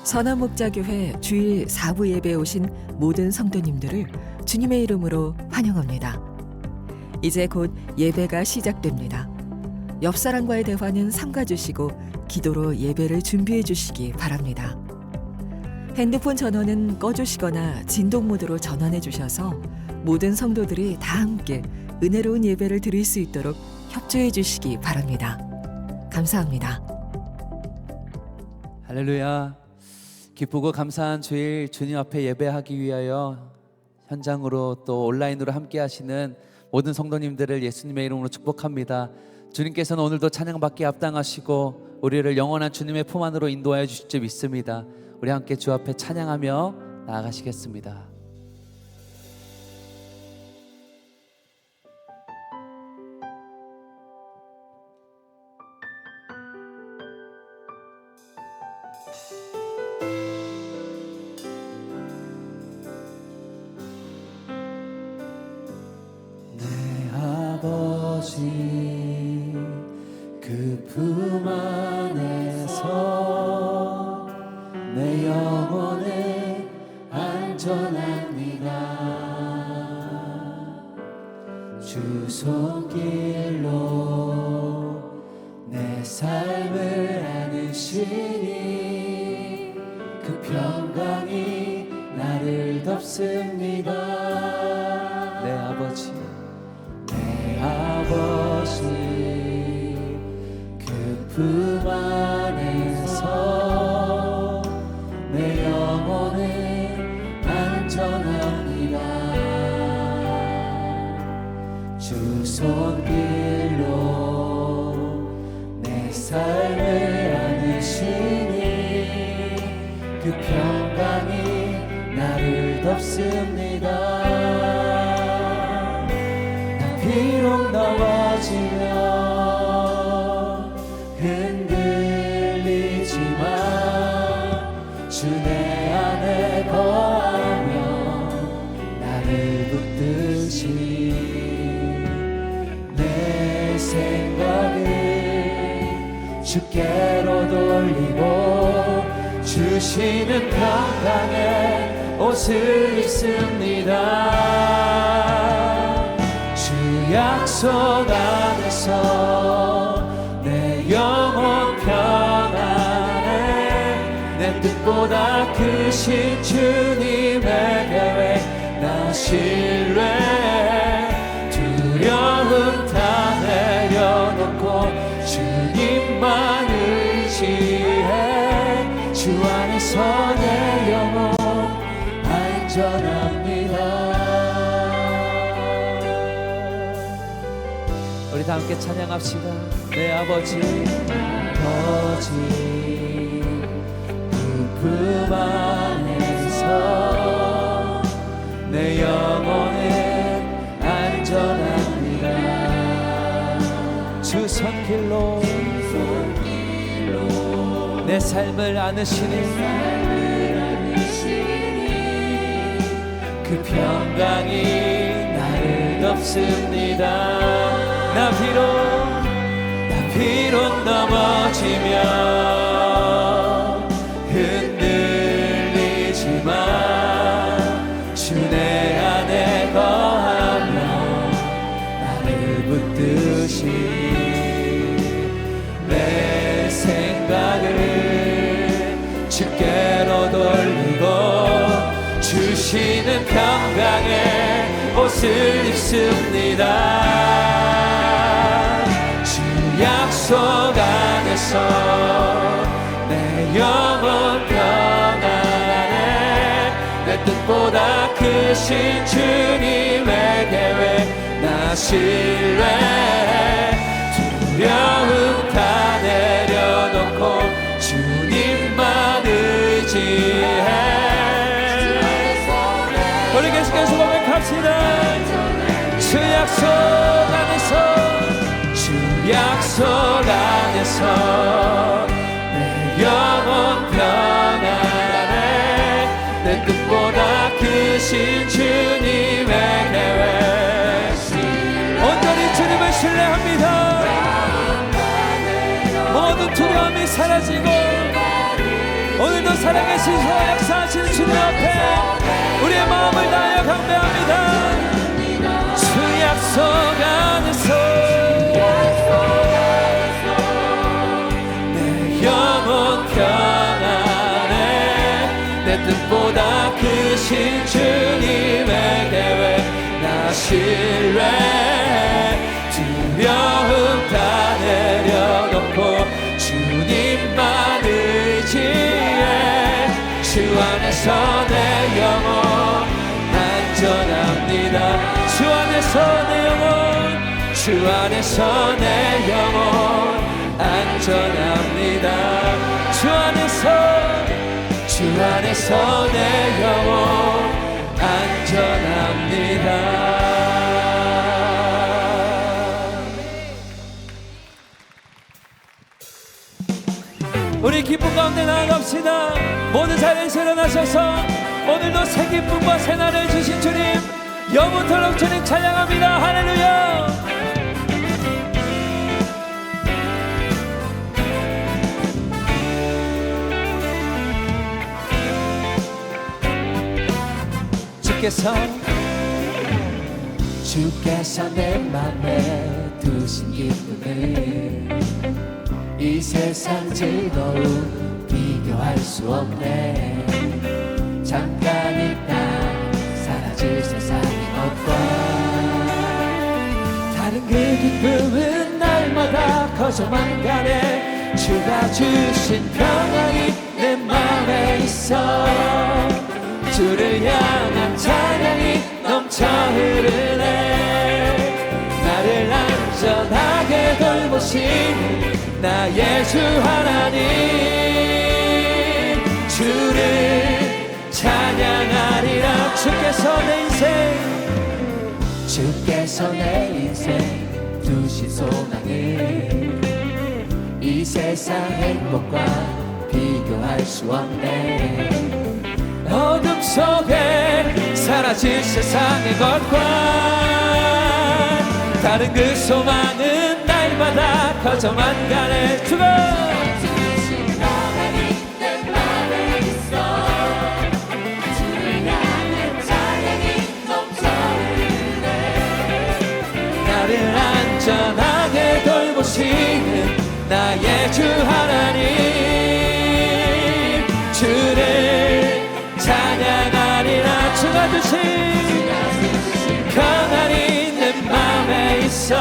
선화목자교회 주일 4부 예배에 오신 모든 성도님들을 주님의 이름으로 환영합니다. 이제 곧 예배가 시작됩니다. 옆 사람과의 대화는 삼가주시고 기도로 예배를 준비해 주시기 바랍니다. 핸드폰 전원은 꺼주시거나 진동 모드로 전환해 주셔서 모든 성도들이 다 함께 은혜로운 예배를 드릴 수 있도록 협조해 주시기 바랍니다. 감사합니다. 할렐루야. 기쁘고 감사한 주일 주님 앞에 예배하기 위하여 현장으로 또 온라인으로 함께 하시는 모든 성도님들을 예수님의 이름으로 축복합니다. 주님께서는 오늘도 찬양받기에 합당하시고 우리를 영원한 주님의 품 안으로 인도하여 주실 줄 믿습니다. 우리 함께 주 앞에 찬양하며 나아가시겠습니다. 아버지 그 품 안에서 내 영혼은 안전합니다. 주 손길로 내 삶을 안으시니 그 평강이 나를 덮습니다. 내 아버지 아버지 그 품 안에서 내 영혼은 안전합니다. 주 손길로 내 삶을 안으시니 그 평강이 나를 덮습니다. 비록 넘어지면 흔들리지만 주 내 안에 거하며 나를 붙드시 내 생각을 주께로 돌리고 주시는 평강의 옷을 입습니다. 약속 안에서 내 영혼 평안해 내 뜻보다 크신 주님의 계획 나 신뢰해 두려움 다 내려놓고 주님만 의지해 주 안에서 내 영혼 안전합니다. 우리 다 함께 찬양합시다. 내 아버지 그 품 안에서 내 영혼은 안전합니다. 주 손길로 내 삶을 안으시니 그 평강이 나를 덮습니다. 나 비록 넘어지면 흔들리지만 주 내 안에 거하며 나를 붙드시 내 생각을 주께로 돌리고 주시는 평강의 옷을 입습니다. 약속 안에서 내 영혼 평안해 내 뜻보다 크신 주님의 계획 나 신뢰해 두려움 다 내려놓고 주님만 의지해 우리 계속해서 고백합시다. 주 약속 안에서 약속 안에서 내 영혼 평안해 내 뜻보다 크신 주님의 계획 온전히 주님을 신뢰합니다. 모든 두려움이 사라지고 오늘도 살아계시고 역사하시는 주님 앞에 우리의 마음을 다하여 강배합니다. 주 약속 안에서 내 영혼 평안에 내 뜻보다 크신 주님의 계획 나 신뢰 두려움 다 내려놓고 주님만 의지해 주 안에서 내 영혼 안전합니다. 주 안에서 내 영혼 주 안에서 내 영혼 안전합니다. 주 안에서 내 영혼 안전합니다. 우리 기쁨 가운데 나아갑시다. 모든 자리에서 일어나셔서 오늘도 새 기쁨과 새 날을 주신 주님 영원토록 주님 찬양합니다. 할렐루야. 주께서 내 맘에 두신 기쁨을 이 세상 즐거움 비교할 수 없네. 잠깐 있다 사라질 세상의 것과 다른 그 기쁨은 날마다 커져만 가네. 주가 주신 평안이 내 맘에 있어. 주를 향한 찬양이 넘쳐 흐르네. 나를 안전하게 돌보시는 나의 주 하나님 주를 찬양하리라. 주께서 내 인생 두신 소망을 이 세상 행복과 비교할 수 없네. 어둠 속에 사라질 세상의 것과 다른 그 소망은 날마다 커져만 가네. 주가 주신 평안이 내 맘에 있어. 주를 향한 찬양이 넘쳐 흐르네. 나를 안전하게 돌보시는 나의 주 하나님 주를 찬양하리라. 주가 주신 평안이 내 맘에 있어.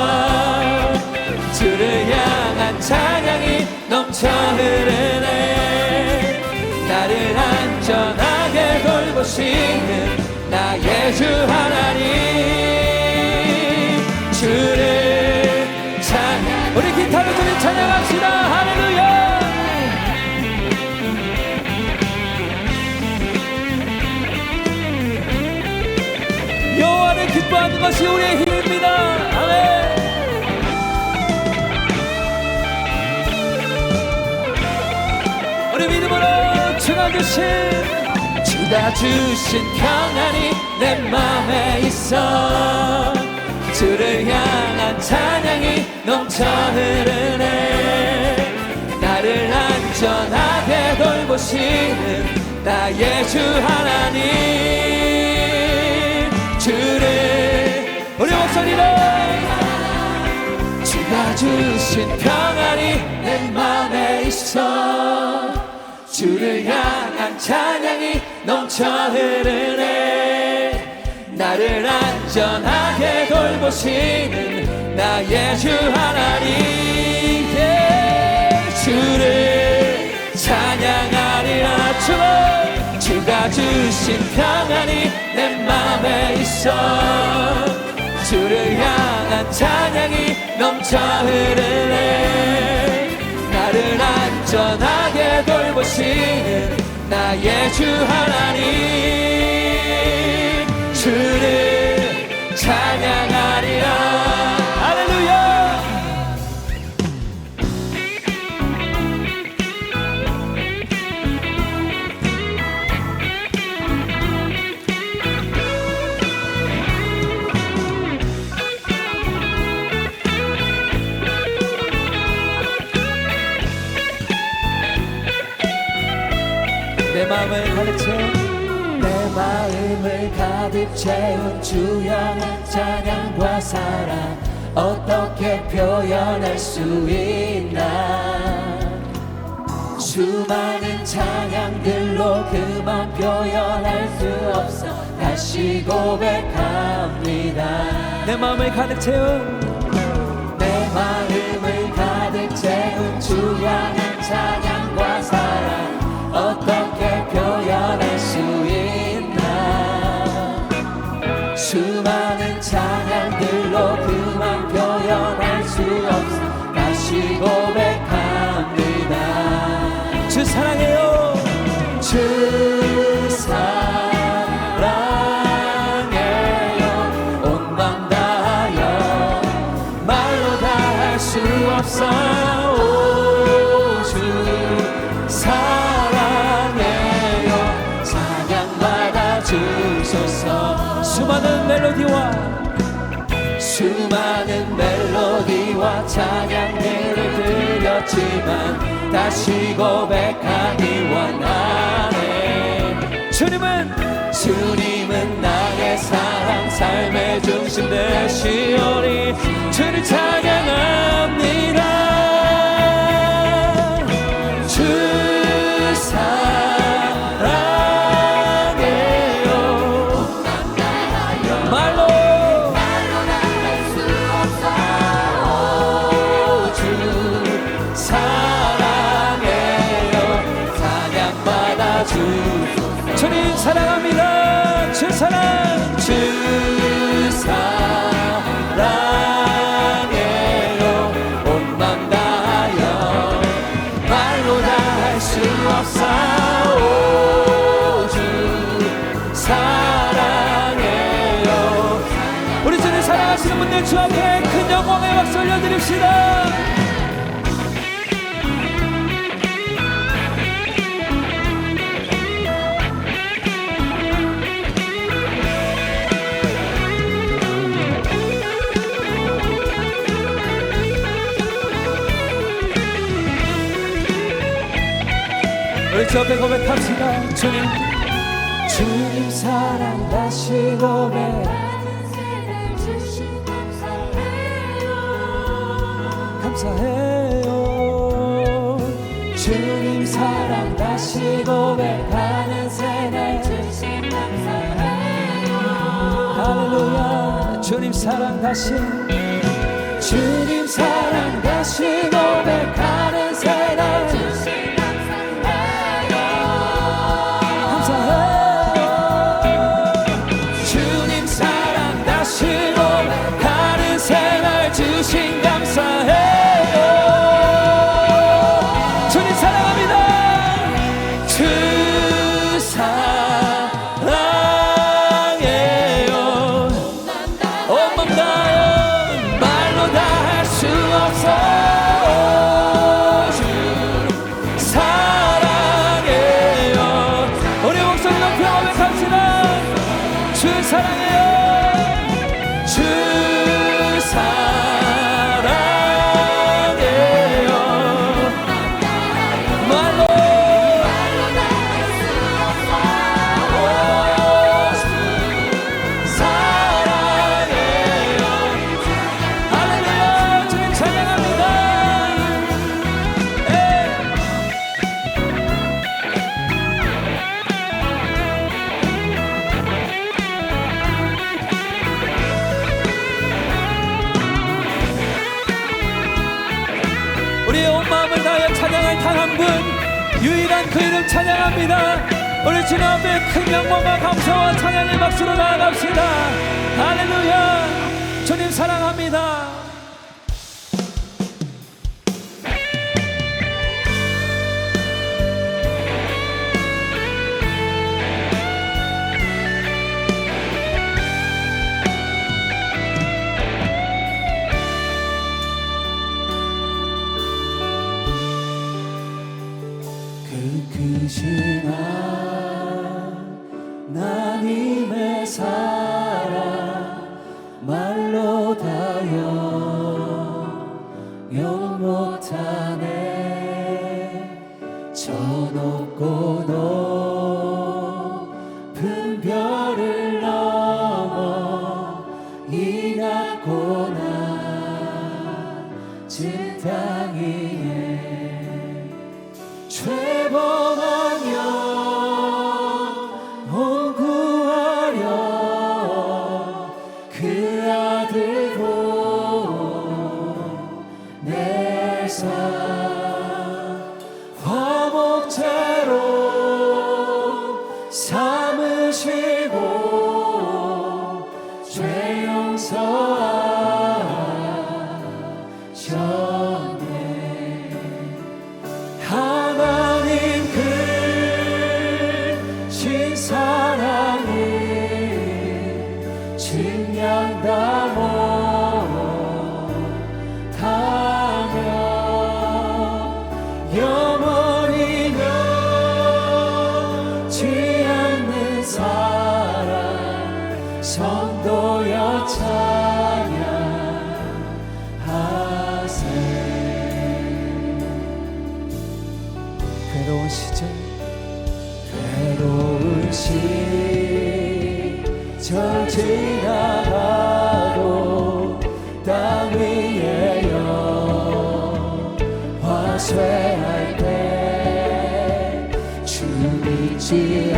주를 향한 찬양이 넘쳐 흐르네. 나를 안전하게 돌보시는 나의 주 하나님 주를 찬양. 우리 기타로 주님 찬양합시다. 할렐루야. 여호와를 기뻐하는 것이 우리의 힘입니다. 아멘. 우리 믿음으로 주가 주신 평안이 내 맘에 있어. 주를 향한 찬양이 넘쳐 흐르네. 나를 안전하게 돌보시는 나의 주 하나님 주를 우리 목소리로 주가 주신 평안이 내 맘에 있어. 주를 향한 찬양이 넘쳐 흐르네. 나를 안전하게 돌보시는 나의 주 하나님 주를 찬양하리라. 주가 주신 평안이 내 맘에 있어. 주를 향한 찬양이 넘쳐 흐르네. 나를 안전하게 돌보시는 나의 주 하나님 주를 찬양하리라. 할렐루야. 내 내 마음을 가득 채운 내 마음을 가득 채운 주의 찬양과 사랑 어떻게 표현할 수 있나. 수많은 찬양들로 그만 표현할 수 없어 다시 고백합니다. 내 마음을 가득 채운 내 마음을 가득 채운 주 향한 찬양과 사랑 어떻게 표현할 수 있나. 수많은 찬양들로 그만 표현할 수 없어 다시 고백합니다. 주 사랑해요. 주 사랑해요. 온 맘 다하여 말로 다 할 수 없어. 오, 주 사랑해요. 찬양받아 주소서. 수많은 멜로디와 찬양들을 드렸지만 다시 고백하기 원하네. 주님은 나의 사랑 삶의 중심 되시오니 주를 찬양합니다. 주 사랑해요. 말로 주님 사랑합니다. 주 사랑 주 사랑해요. 온 맘 다하여 말로 다 할 수 없어. 오, 주 사랑해요. 우리 주님 사랑하시는 분들 주 앞에 큰 영광의 박수 올려드립시다. 우리 주 앞에 고백합시다. 주님 사랑 다시 고백. 감사해요. 주님 사랑 다시 고백하는 새날 할렐루야. 주님 사랑 다시 주님 사랑 다시 고백하는 새날 주님 사랑 다시 고백하는 새날 주신 감사해요. 주님 사랑합니다. 주 사랑해요. 온 맘 다하여 말로 다 할 수 없어. 주 사랑해요. 우리 목소리 높여 고백합시다. 주 사랑해요. 주 사랑해요. 말로 사랑해요. 할렐루야. 주님 찬양합니다. 우리의 온 마음을 다하여 찬양할 단 한 분, 유일한 그 이름 찬양합니다. 우리 주님 앞에 큰 영광과 감사와 찬양의 박수로 나아갑시다. 할렐루야. 주님 사랑합니다. 크신 하나님의 사랑 말로 다여 영 못하네. 저 높고 시절 외로운 시절 지나가도 땅 위에 영화 쇠할 때 주 믿지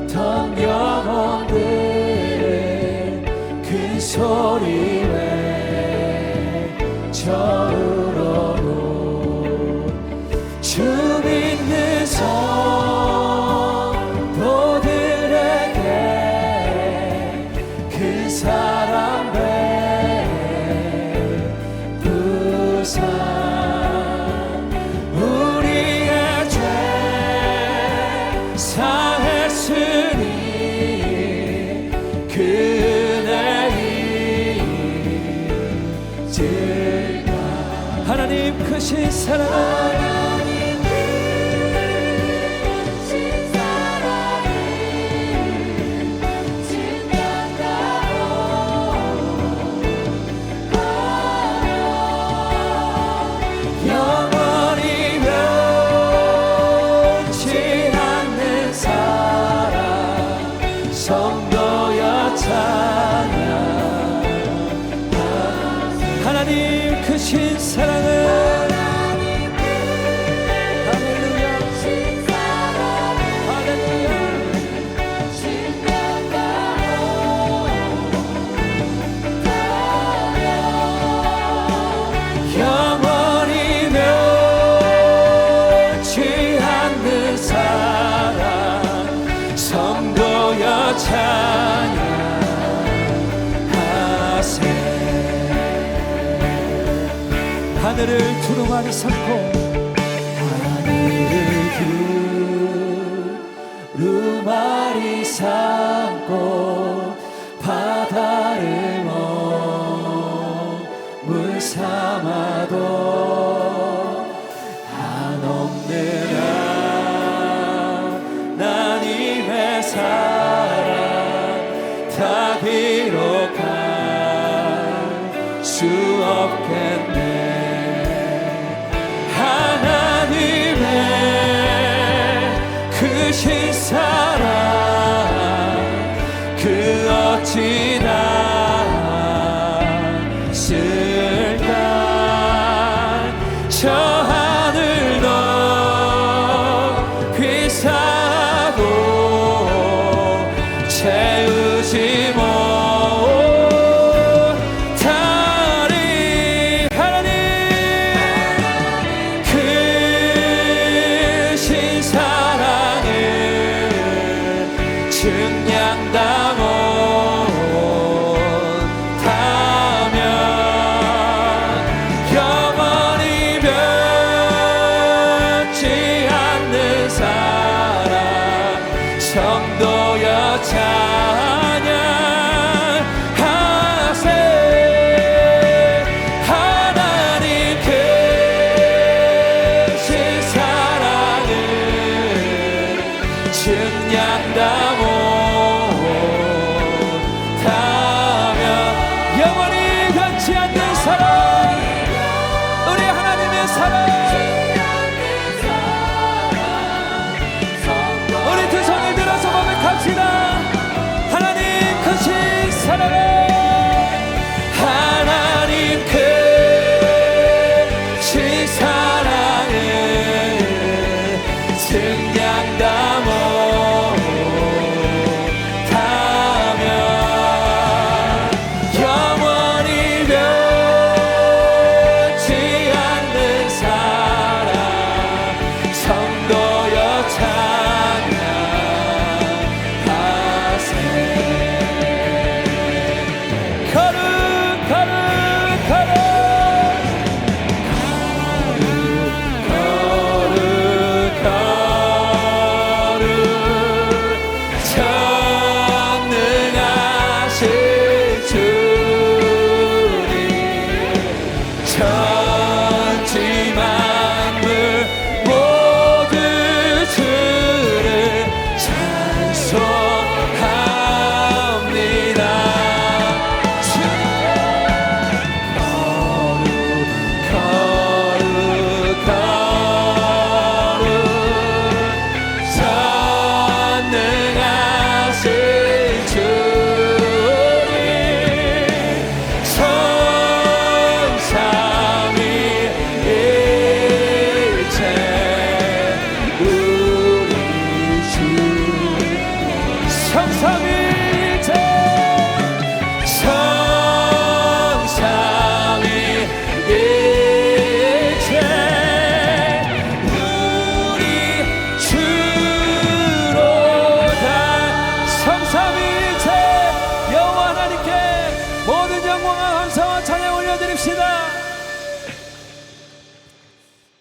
않던 영혼들 큰 소리 외쳐 울어도 주 믿는 성도들에게 그 사랑 베푸사 우리의 죄 사했으니 그 은혜 잊을까. 하나님 크신 사랑 하나님 크신 사랑을 할렐루야 할렐루야 영원히 멸치 않는 사랑 성도여 찬양하세. 하늘을 두루마리 삼고 하늘을 두루마리 삼고 바다를 물 삼아도 한없는 하나님의 사랑 다 기록할 수 없겠네. 크신 사랑 그 어찌 났을까. 저 하늘 높이 사도 채우지 못하리. 하나님 크신 사랑 증량다 못하면 영원히 변치 않는 사랑 성도여 찬양하세. 하나님 크신 사랑을 증량다 못하며 영원히 변치 않는 사랑 우리 하나님의 사랑 우리 두 손을 들어서 고백합시다. 하나님 크신 사랑을 하나님 크신 사랑을 증량다 못하며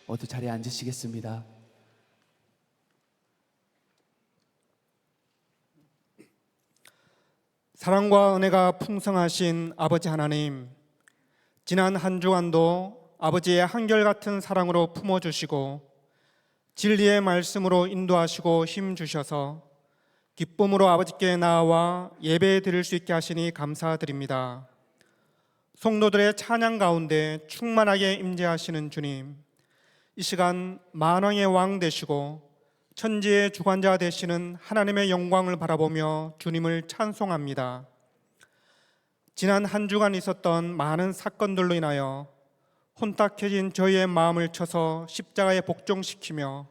모두 자리에 앉으시겠습니다. 사랑과 은혜가 풍성하신 아버지 하나님, 지난 한 주간도 아버지의 한결같은 사랑으로 품어주시고 진리의 말씀으로 인도하시고 힘주셔서 기쁨으로 아버지께 나아와 예배 드릴 수 있게 하시니 감사드립니다. 성도들의 찬양 가운데 충만하게 임재하시는 주님, 이 시간 만왕의 왕 되시고 천지의 주관자 되시는 하나님의 영광을 바라보며 주님을 찬송합니다. 지난 한 주간 있었던 많은 사건들로 인하여 혼탁해진 저희의 마음을 쳐서 십자가에 복종시키며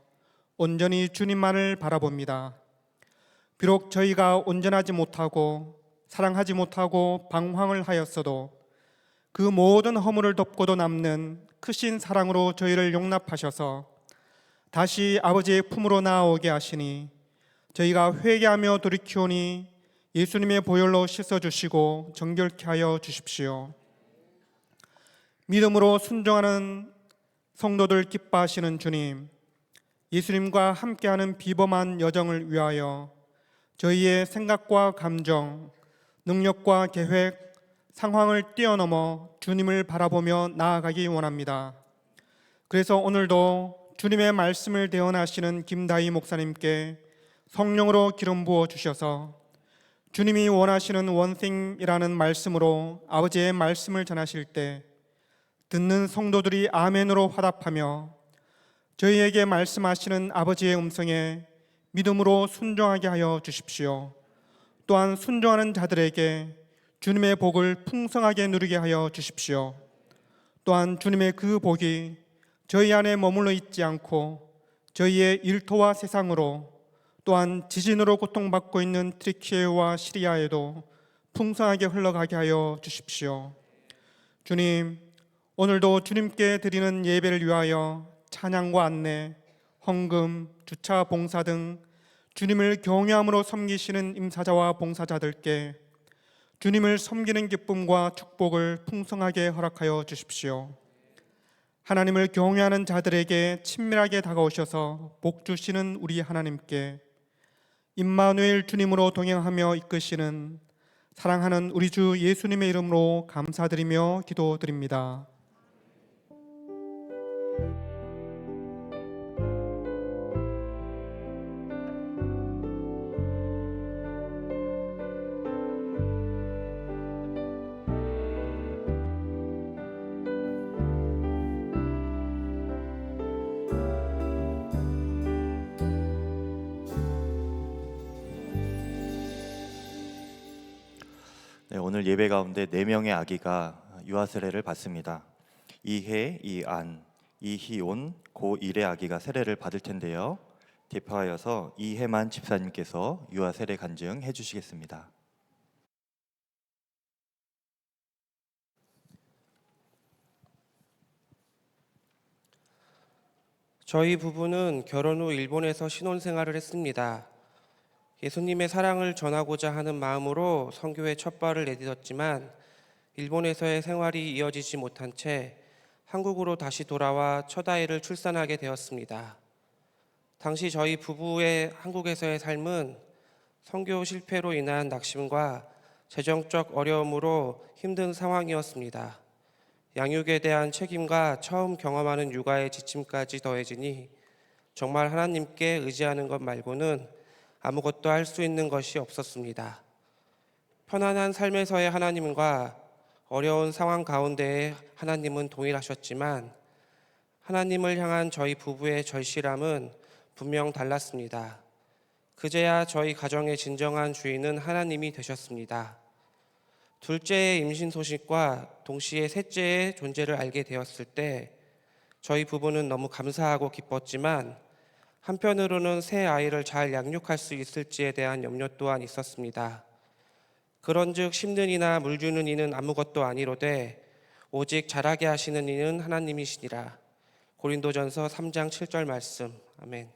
온전히 주님만을 바라봅니다. 비록 저희가 온전하지 못하고 사랑하지 못하고 방황을 하였어도 그 모든 허물을 덮고도 남는 크신 사랑으로 저희를 용납하셔서 다시 아버지의 품으로 나아오게 하시니 저희가 회개하며 돌이키오니 예수님의 보혈로 씻어주시고 정결케 하여 주십시오. 믿음으로 순종하는 성도들 기뻐하시는 주님, 예수님과 함께하는 비범한 여정을 위하여 저희의 생각과 감정, 능력과 계획, 상황을 뛰어넘어 주님을 바라보며 나아가기 원합니다. 그래서 오늘도 주님의 말씀을 대언하시는 김다희 목사님께 성령으로 기름 부어 주셔서 주님이 원하시는 원생이라는 말씀으로 아버지의 말씀을 전하실 때 듣는 성도들이 아멘으로 화답하며 저희에게 말씀하시는 아버지의 음성에 믿음으로 순종하게 하여 주십시오. 또한 순종하는 자들에게 주님의 복을 풍성하게 누리게 하여 주십시오. 또한 주님의 그 복이 저희 안에 머물러 있지 않고 저희의 일터와 세상으로 또한 지진으로 고통받고 있는 트리키에와 시리아에도 풍성하게 흘러가게 하여 주십시오. 주님, 오늘도 주님께 드리는 예배를 위하여 찬양과 안내, 헌금, 주차 봉사 등 주님을 경외함으로 섬기시는 임사자와 봉사자들께 주님을 섬기는 기쁨과 축복을 풍성하게 허락하여 주십시오. 하나님을 경외하는 자들에게 친밀하게 다가오셔서 복 주시는 우리 하나님께 임마누엘 주님으로 동행하며 이끄시는 사랑하는 우리 주 예수님의 이름으로 감사드리며 기도드립니다. 네, 오늘 예배 가운데 4명의 아기가 유아 세례를 받습니다. 이해, 이안, 이희온, 고1의 아기가 세례를 받을 텐데요. 대표하여서 이해만 집사님께서 유아 세례 간증해 주시겠습니다. 저희 부부는 결혼 후 일본에서 신혼생활을 했습니다. 예수님의 사랑을 전하고자 하는 마음으로 선교에 첫 발을 내딛었지만 일본에서의 생활이 이어지지 못한 채 한국으로 다시 돌아와 첫 아이를 출산하게 되었습니다. 당시 저희 부부의 한국에서의 삶은 선교 실패로 인한 낙심과 재정적 어려움으로 힘든 상황이었습니다. 양육에 대한 책임과 처음 경험하는 육아의 지침까지 더해지니 정말 하나님께 의지하는 것 말고는 아무것도 할 수 있는 것이 없었습니다. 편안한 삶에서의 하나님과 어려운 상황 가운데의 하나님은 동일하셨지만 하나님을 향한 저희 부부의 절실함은 분명 달랐습니다. 그제야 저희 가정의 진정한 주인은 하나님이 되셨습니다. 둘째의 임신 소식과 동시에 셋째의 존재를 알게 되었을 때 저희 부부는 너무 감사하고 기뻤지만 한편으로는 새 아이를 잘 양육할 수 있을지에 대한 염려 또한 있었습니다. 그런즉 심는 이나 물 주는 이는 아무것도 아니로되 오직 자라게 하시는 이는 하나님이시니라. 고린도전서 3장 7절 말씀. 아멘.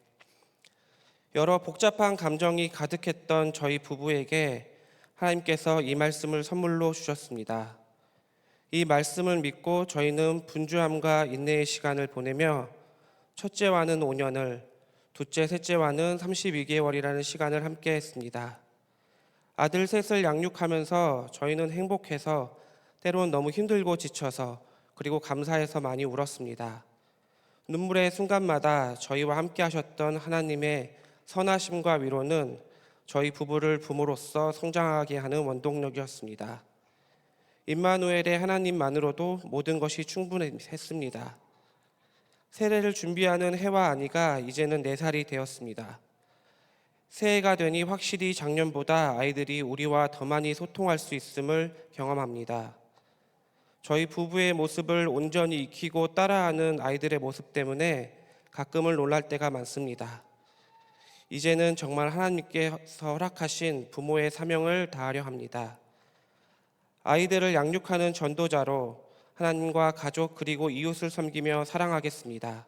여러 복잡한 감정이 가득했던 저희 부부에게 하나님께서 이 말씀을 선물로 주셨습니다. 이 말씀을 믿고 저희는 분주함과 인내의 시간을 보내며 첫째와는 5년을, 둘째, 셋째와는 32개월이라는 시간을 함께 했습니다. 아들 셋을 양육하면서 저희는 행복해서, 때론 너무 힘들고 지쳐서, 그리고 감사해서 많이 울었습니다. 눈물의 순간마다 저희와 함께 하셨던 하나님의 선하심과 위로는 저희 부부를 부모로서 성장하게 하는 원동력이었습니다. 임마누엘의 하나님만으로도 모든 것이 충분했습니다. 세례를 준비하는 해와 아니가 이제는 4살이 되었습니다. 새해가 되니 확실히 작년보다 아이들이 우리와 더 많이 소통할 수 있음을 경험합니다. 저희 부부의 모습을 온전히 익히고 따라하는 아이들의 모습 때문에 가끔은 놀랄 때가 많습니다. 이제는 정말 하나님께서 허락하신 부모의 사명을 다하려 합니다. 아이들을 양육하는 전도자로 하나님과 가족 그리고 이웃을 섬기며 사랑하겠습니다.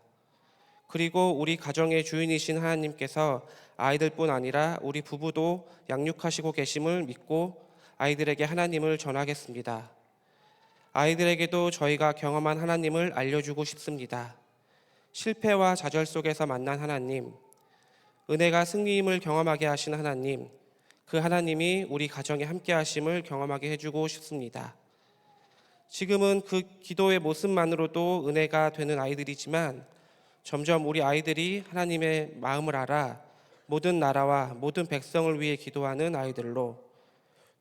그리고 우리 가정의 주인이신 하나님께서 아이들뿐 아니라 우리 부부도 양육하시고 계심을 믿고 아이들에게 하나님을 전하겠습니다. 아이들에게도 저희가 경험한 하나님을 알려주고 싶습니다. 실패와 좌절 속에서 만난 하나님, 은혜가 승리임을 경험하게 하신 하나님, 그 하나님이 우리 가정에 함께 하심을 경험하게 해주고 싶습니다. 지금은 그 기도의 모습만으로도 은혜가 되는 아이들이지만 점점 우리 아이들이 하나님의 마음을 알아 모든 나라와 모든 백성을 위해 기도하는 아이들로,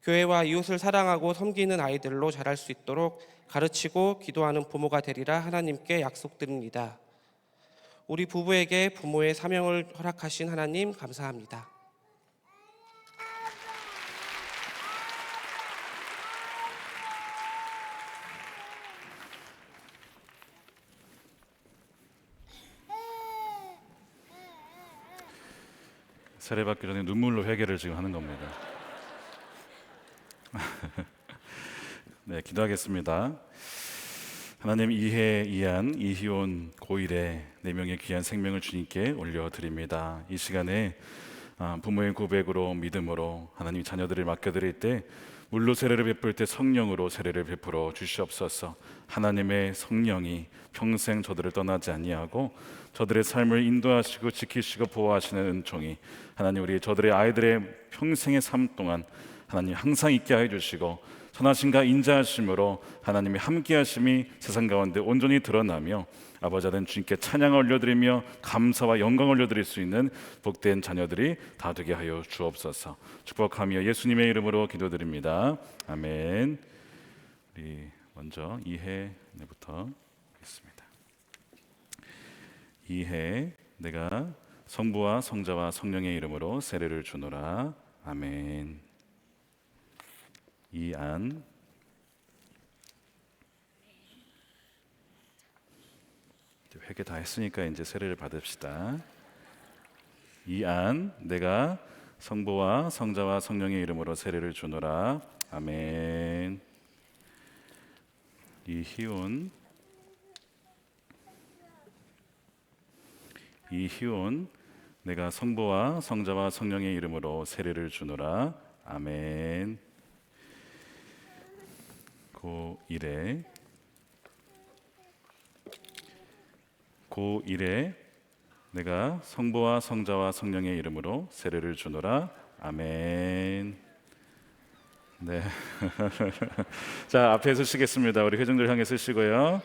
교회와 이웃을 사랑하고 섬기는 아이들로 자랄 수 있도록 가르치고 기도하는 부모가 되리라 하나님께 약속드립니다. 우리 부부에게 부모의 사명을 허락하신 하나님 감사합니다. 세례받기 전에 눈물로 회개를 지금 하는 겁니다. 네, 기도하겠습니다. 하나님, 이해, 이안, 이희온, 고일의 4명의 귀한 생명을 주님께 올려드립니다. 이 시간에 부모의 고백으로 믿음으로 하나님 자녀들을 맡겨드릴 때 물로 세례를 베풀 때 성령으로 세례를 베풀어 주시옵소서. 하나님의 성령이 평생 저들을 떠나지 아니하고 저들의 삶을 인도하시고 지키시고 보호하시는 은총이 하나님 우리 저들의 아이들의 평생의 삶 동안 하나님 항상 있게 해 주시고 선하심과 인자하심으로 하나님의 함께하심이 세상 가운데 온전히 드러나며 아버지 아들 주님께 찬양을 올려드리며 감사와 영광을 올려드릴 수 있는 복된 자녀들이 다 되게 하여 주옵소서. 축복하며 예수님의 이름으로 기도드립니다. 아멘. 우리 먼저 이해부터 하겠습니다. 이해, 내가 성부와 성자와 성령의 이름으로 세례를 주노라. 아멘. 이안, 회개 다 했으니까 이제 세례를 받읍시다. 이안, 내가 성부와 성자와 성령의 이름으로 세례를 주노라. 아멘. 이희온, 내가 성부와 성자와 성령의 이름으로 세례를 주노라. 아멘. 고일에 내가 성부와 성자와 성령의 이름으로 세례를 주노라. 아멘. 네. 자, 앞에 쓰시겠습니다. 우리 회중들 향해 쓰시고요.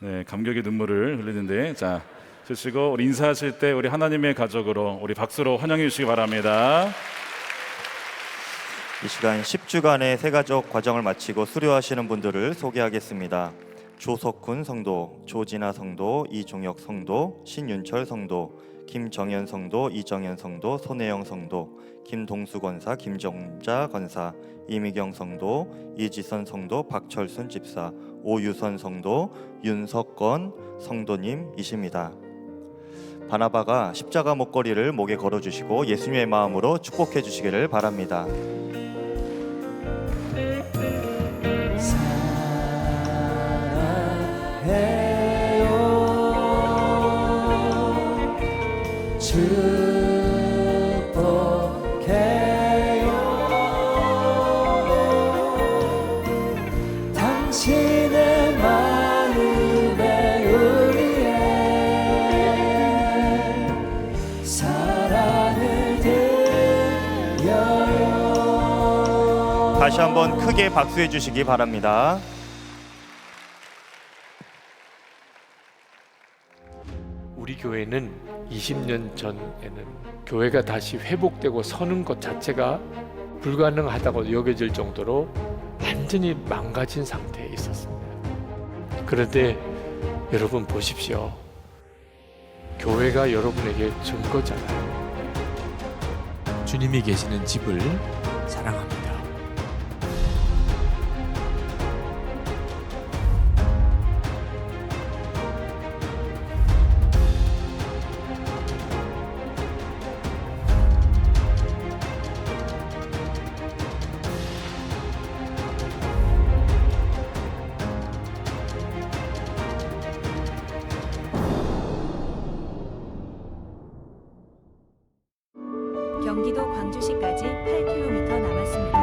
네, 감격의 눈물을 흘리는데, 자, 쓰시고 우리 인사하실 때 우리 하나님의 가족으로 우리 박수로 환영해 주시기 바랍니다. 이 시간 10주간의 새가족 과정을 마치고 수료하시는 분들을 소개하겠습니다. 조석훈 성도, 조진아 성도, 이종혁 성도, 신윤철 성도, 김정현 성도, 이정현 성도, 손혜영 성도, 김동수 권사, 김정자 권사, 이미경 성도, 이지선 성도, 박철순 집사, 오유선 성도, 윤석건 성도님이십니다. 바나바가 십자가 목걸이를 목에 걸어주시고 예수님의 마음으로 축복해 주시기를 바랍니다. 당신의 마음에 의해 사랑을 드려요. 다시 한번 크게 박수해 주시기 바랍니다. 우리 교회는 20년 전에는 교회가 다시 회복되고 서는 것 자체가 불가능하다고 여겨질 정도로 완전히 망가진 상태에 있었습니다. 그런데 여러분 보십시오. 교회가 여러분에게 준 거잖아요. 주님이 계시는 집을 사랑합니다. 경기도 광주시까지 8km 남았습니다.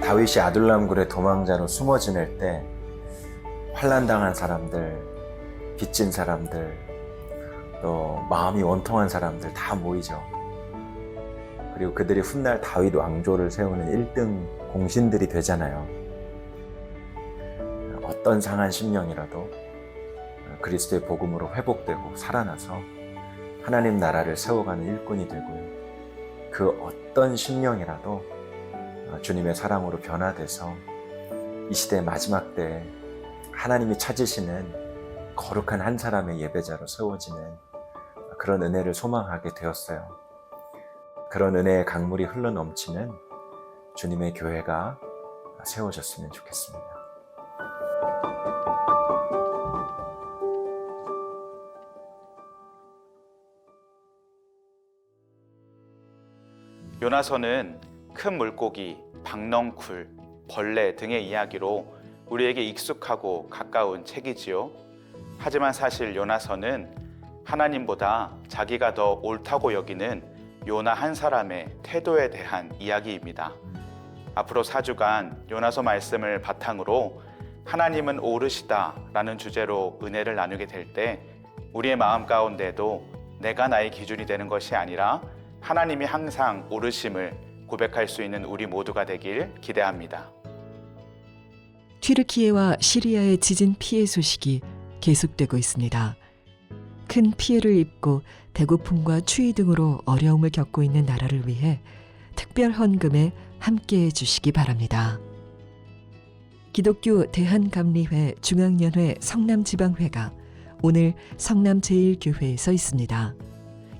다윗이 아둘람굴의 도망자로 숨어 지낼 때 환난당한 사람들, 빚진 사람들, 또 마음이 원통한 사람들 다 모이죠. 그리고 그들이 훗날 다윗 왕조를 세우는 1등 공신들이 되잖아요. 어떤 상한 심령이라도 그리스도의 복음으로 회복되고 살아나서 하나님 나라를 세워가는 일꾼이 되고요. 그 어떤 심령이라도 주님의 사랑으로 변화돼서 이 시대의 마지막 때에 하나님이 찾으시는 거룩한 한 사람의 예배자로 세워지는 그런 은혜를 소망하게 되었어요. 그런 은혜의 강물이 흘러넘치는 주님의 교회가 세워졌으면 좋겠습니다. 요나서는 큰 물고기, 박넝쿨, 벌레 등의 이야기로 우리에게 익숙하고 가까운 책이지요. 하지만 사실 요나서는 하나님보다 자기가 더 옳다고 여기는 요나 한 사람의 태도에 대한 이야기입니다. 앞으로 4주간 요나서 말씀을 바탕으로 하나님은 오르시다라는 주제로 은혜를 나누게 될 때 우리의 마음 가운데도 내가 나의 기준이 되는 것이 아니라 하나님이 항상 오르심을 고백할 수 있는 우리 모두가 되길 기대합니다. 튀르키예와 시리아의 지진 피해 소식이 계속되고 있습니다. 큰 피해를 입고 배고픔과 추위 등으로 어려움을 겪고 있는 나라를 위해 특별 헌금에 함께해 주시기 바랍니다. 기독교 대한감리회 중앙연회 성남지방회가 오늘 성남제일교회에서 있습니다.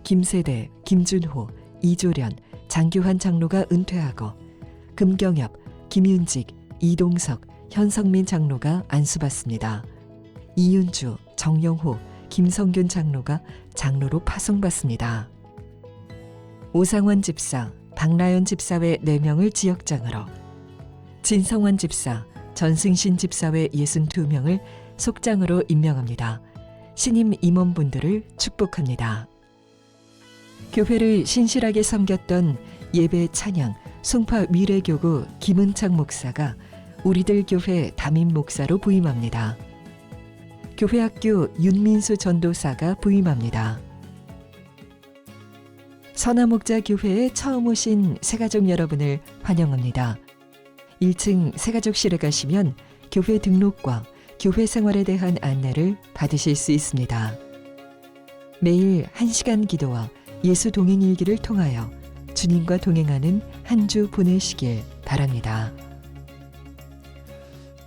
김세대, 김준호, 이조련, 장규환 장로가 은퇴하고 금경엽, 김윤직, 이동석, 현성민 장로가 안수받습니다. 이윤주, 정영호, 김성균 장로가 장로로 파송받습니다. 오상원 집사, 박라연 집사 외 4명을 지역장으로, 진성환 집사, 전승신 집사 외 62명을 속장으로 임명합니다. 신임 임원분들을 축복합니다. 교회를 신실하게 섬겼던 예배 찬양 송파 미래교구 김은창 목사가 우리들 교회 담임 목사로 부임합니다. 교회학교 윤민수 전도사가 부임합니다. 선화목자 교회에 처음 오신 새가족 여러분을 환영합니다. 1층 새가족실에 가시면 교회 등록과 교회 생활에 대한 안내를 받으실 수 있습니다. 매일 1시간 기도와 예수 동행일기를 통하여 주님과 동행하는 한 주 보내시길 바랍니다.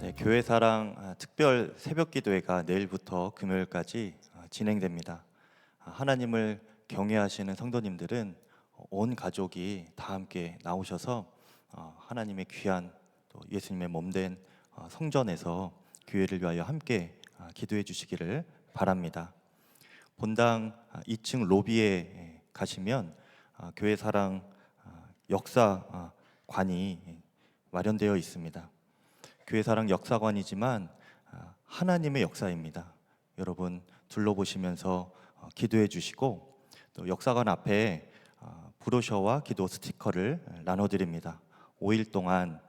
네, 교회사랑 특별 새벽기도회가 내일부터 금요일까지 진행됩니다. 하나님을 경외하시는 성도님들은 온 가족이 다 함께 나오셔서 하나님의 귀한 또 예수님의 몸된 성전에서 교회를 위하여 함께 기도해 주시기를 바랍니다. 본당 2층 로비에 가시면 교회사랑 역사관이 마련되어 있습니다. 교회사랑 역사관이지만 하나님의 역사입니다. 여러분 둘러보시면서 기도해 주시고 또 역사관 앞에 브로셔와 기도 스티커를 나눠드립니다. 5일 동안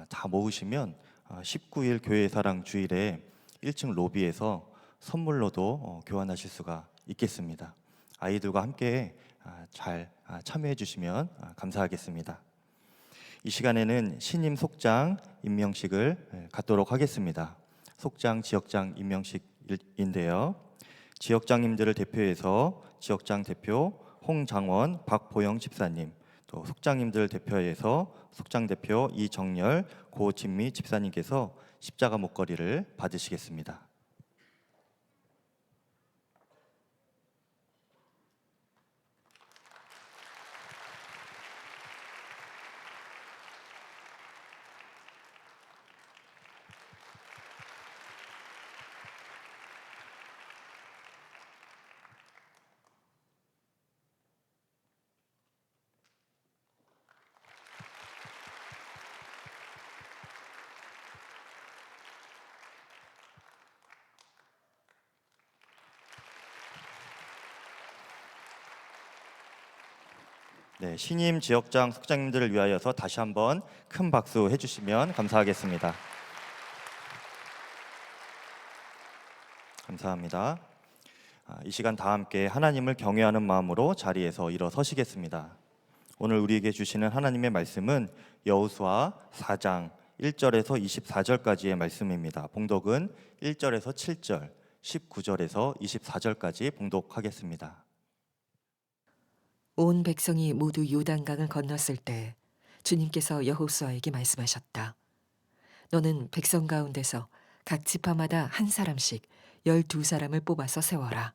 다 모으시면 19일 교회사랑 주일에 1층 로비에서 선물로도 교환하실 수가 있겠습니다. 아이들과 함께 잘 참여해 주시면 감사하겠습니다. 이 시간에는 신임 속장 임명식을 갖도록 하겠습니다. 속장, 지역장 임명식인데요. 지역장님들을 대표해서 지역장 대표 홍장원, 박보영 집사님, 또 속장님들 대표해서 속장 대표 이정열, 고진미 집사님께서 십자가 목걸이를 받으시겠습니다. 네, 신임 지역장 속장님들을 위하여서 다시 한번 큰 박수 해주시면 감사하겠습니다. 감사합니다. 이 시간 다 함께 하나님을 경외하는 마음으로 자리에서 일어서시겠습니다. 오늘 우리에게 주시는 하나님의 말씀은 여호수아 4장 1절에서 24절까지의 말씀입니다. 봉독은 1절에서 7절, 19절에서 24절까지 봉독하겠습니다. 온 백성이 모두 요단강을 건넜을 때 주님께서 여호수아에게 말씀하셨다. 너는 백성 가운데서 각 지파마다 한 사람씩 12사람을 뽑아서 세워라.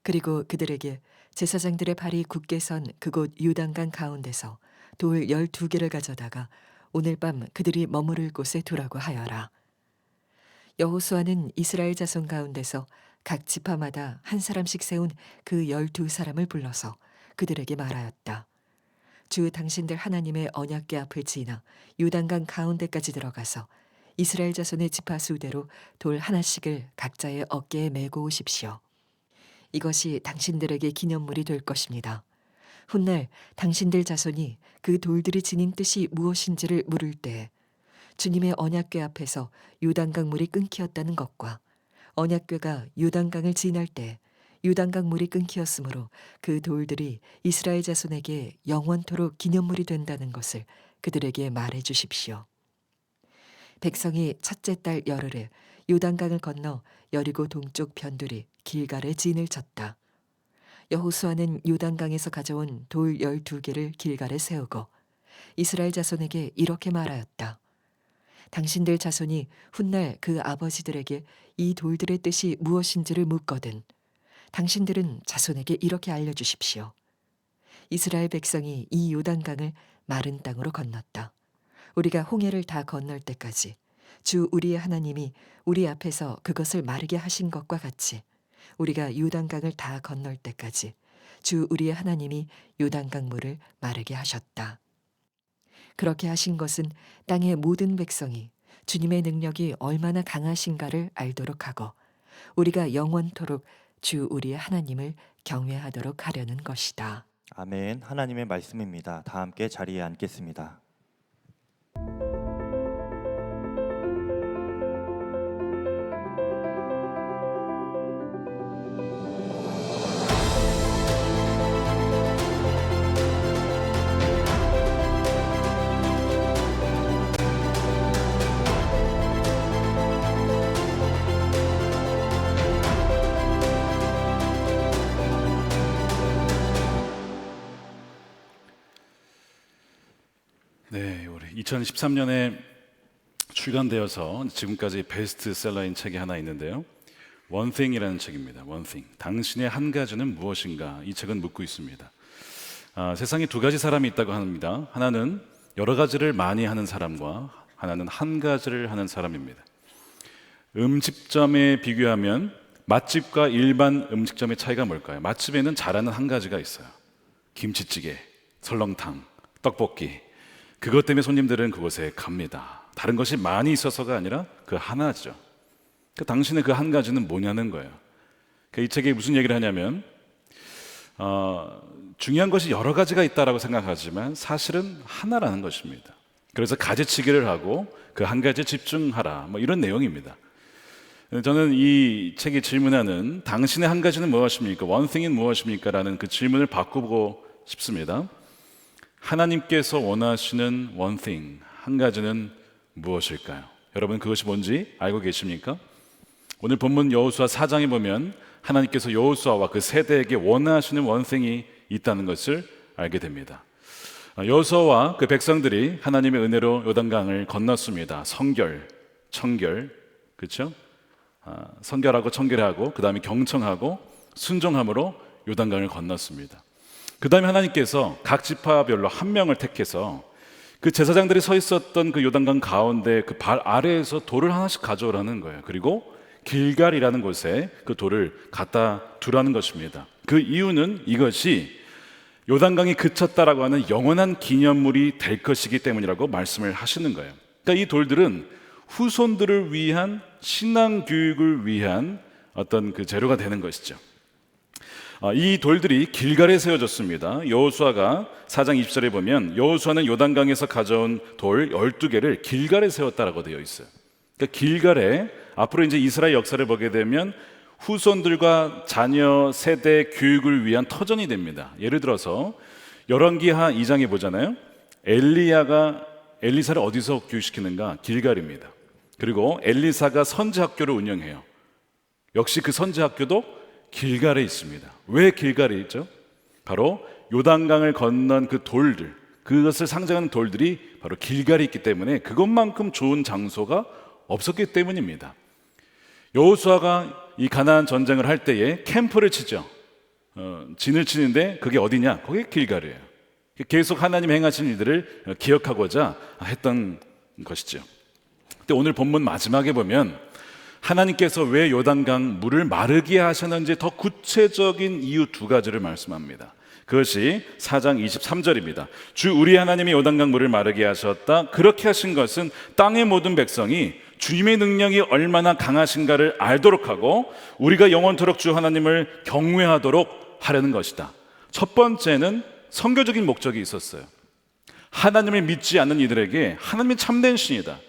그리고 그들에게 제사장들의 발이 굳게 선 그곳 요단강 가운데서 돌 12개를 가져다가 오늘 밤 그들이 머무를 곳에 두라고 하여라. 여호수아는 이스라엘 자손 가운데서 각 지파마다 한 사람씩 세운 그 12사람을 불러서 그들에게 말하였다. 주 당신들 하나님의 언약궤 앞을 지나 요단강 가운데까지 들어가서 이스라엘 자손의 지파 수대로 돌 하나씩을 각자의 어깨에 메고 오십시오. 이것이 당신들에게 기념물이 될 것입니다. 훗날 당신들 자손이 그 돌들이 지닌 뜻이 무엇인지를 물을 때 주님의 언약궤 앞에서 요단강 물이 끊기었다는 것과 언약궤가 요단강을 지날 때 요단강 물이 끊기었으므로 그 돌들이 이스라엘 자손에게 영원토록 기념물이 된다는 것을 그들에게 말해 주십시오. 백성이 첫째 달 열흘에 요단강을 건너 여리고 동쪽 변두리 길갈에 진을 쳤다. 여호수아는 요단강에서 가져온 돌 12개를 길갈에 세우고 이스라엘 자손에게 이렇게 말하였다. 당신들 자손이 훗날 그 아버지들에게 이 돌들의 뜻이 무엇인지를 묻거든 당신들은 자손에게 이렇게 알려주십시오. 이스라엘 백성이 이 요단강을 마른 땅으로 건넜다. 우리가 홍해를 다 건널 때까지 주 우리의 하나님이 우리 앞에서 그것을 마르게 하신 것과 같이 우리가 요단강을 다 건널 때까지 주 우리의 하나님이 요단강 물을 마르게 하셨다. 그렇게 하신 것은 땅의 모든 백성이 주님의 능력이 얼마나 강하신가를 알도록 하고 우리가 영원토록 주 우리의 하나님을 경외하도록 하려는 것이다. 아멘. 하나님의 말씀입니다. 다 함께 자리에 앉겠습니다. 네, 우리 2013년에 출간되어서 지금까지 베스트셀러인 책이 하나 있는데요. One Thing이라는 책입니다. One Thing. 당신의 한 가지는 무엇인가? 이 책은 묻고 있습니다. 세상에 두 가지 사람이 있다고 합니다. 하나는 여러 가지를 많이 하는 사람과 하나는 한 가지를 하는 사람입니다. 음식점에 비교하면 맛집과 일반 음식점의 차이가 뭘까요? 맛집에는 잘하는 한 가지가 있어요. 김치찌개, 설렁탕, 떡볶이. 그것 때문에 손님들은 그곳에 갑니다. 다른 것이 많이 있어서가 아니라 그 하나죠. 당신의 그 한 가지는 뭐냐는 거예요. 이 책에 무슨 얘기를 하냐면 중요한 것이 여러 가지가 있다라고 생각하지만 사실은 하나라는 것입니다. 그래서 가지치기를 하고 그 한 가지에 집중하라, 뭐 이런 내용입니다. 저는 이 책이 질문하는 당신의 한 가지는 무엇입니까? One thing은 무엇입니까? 라는 그 질문을 바꾸고 싶습니다. 하나님께서 원하시는 one thing, 한 가지는 무엇일까요? 여러분 그것이 뭔지 알고 계십니까? 오늘 본문 여호수아 4장에 보면 하나님께서 여호수아와 그 세대에게 원하시는 one thing이 있다는 것을 알게 됩니다. 여호수아와 그 백성들이 하나님의 은혜로 요단강을 건넜습니다. 성결, 청결, 그렇죠? 성결하고 청결하고 그 다음에 경청하고 순종함으로 요단강을 건넜습니다. 그 다음에 하나님께서 각 지파별로 한 명을 택해서 그 제사장들이 서 있었던 그 요단강 가운데 그 발 아래에서 돌을 하나씩 가져오라는 거예요. 그리고 길갈이라는 곳에 그 돌을 갖다 두라는 것입니다. 그 이유는 이것이 요단강이 그쳤다라고 하는 영원한 기념물이 될 것이기 때문이라고 말씀을 하시는 거예요. 그러니까 이 돌들은 후손들을 위한 신앙 교육을 위한 어떤 그 재료가 되는 것이죠. 이 돌들이 길갈에 세워졌습니다. 여호수아가 4장 20절에 보면 여호수아는 요단강에서 가져온 돌 12개를 길갈에 세웠다라고 되어 있어요. 그러니까 길갈에 앞으로 이제 이스라엘 역사를 보게 되면 후손들과 자녀 세대 교육을 위한 터전이 됩니다. 예를 들어서 열왕기하 2장에 보잖아요. 엘리야가 엘리사를 어디서 교육시키는가? 길갈입니다. 그리고 엘리사가 선지학교를 운영해요. 역시 그 선지학교도 길갈에 있습니다. 왜 길갈에 있죠? 바로 요단강을 건넌 그 돌들, 그것을 상징하는 돌들이 바로 길갈에 있기 때문에 그것만큼 좋은 장소가 없었기 때문입니다. 여호수아가 이 가나안 전쟁을 할 때에 캠프를 치죠. 진을 치는데 그게 어디냐? 그게 길갈이에요. 계속 하나님 행하신 일들을 기억하고자 했던 것이죠. 근데 오늘 본문 마지막에 보면 하나님께서 왜 요단강 물을 마르게 하셨는지 더 구체적인 이유 2가지를 말씀합니다. 그것이 4장 23절입니다. 주 우리 하나님이 요단강 물을 마르게 하셨다. 그렇게 하신 것은 땅의 모든 백성이 주님의 능력이 얼마나 강하신가를 알도록 하고 우리가 영원토록 주 하나님을 경외하도록 하려는 것이다. 첫 번째는 선교적인 목적이 있었어요. 하나님을 믿지 않는 이들에게 하나님이 참된 신이다.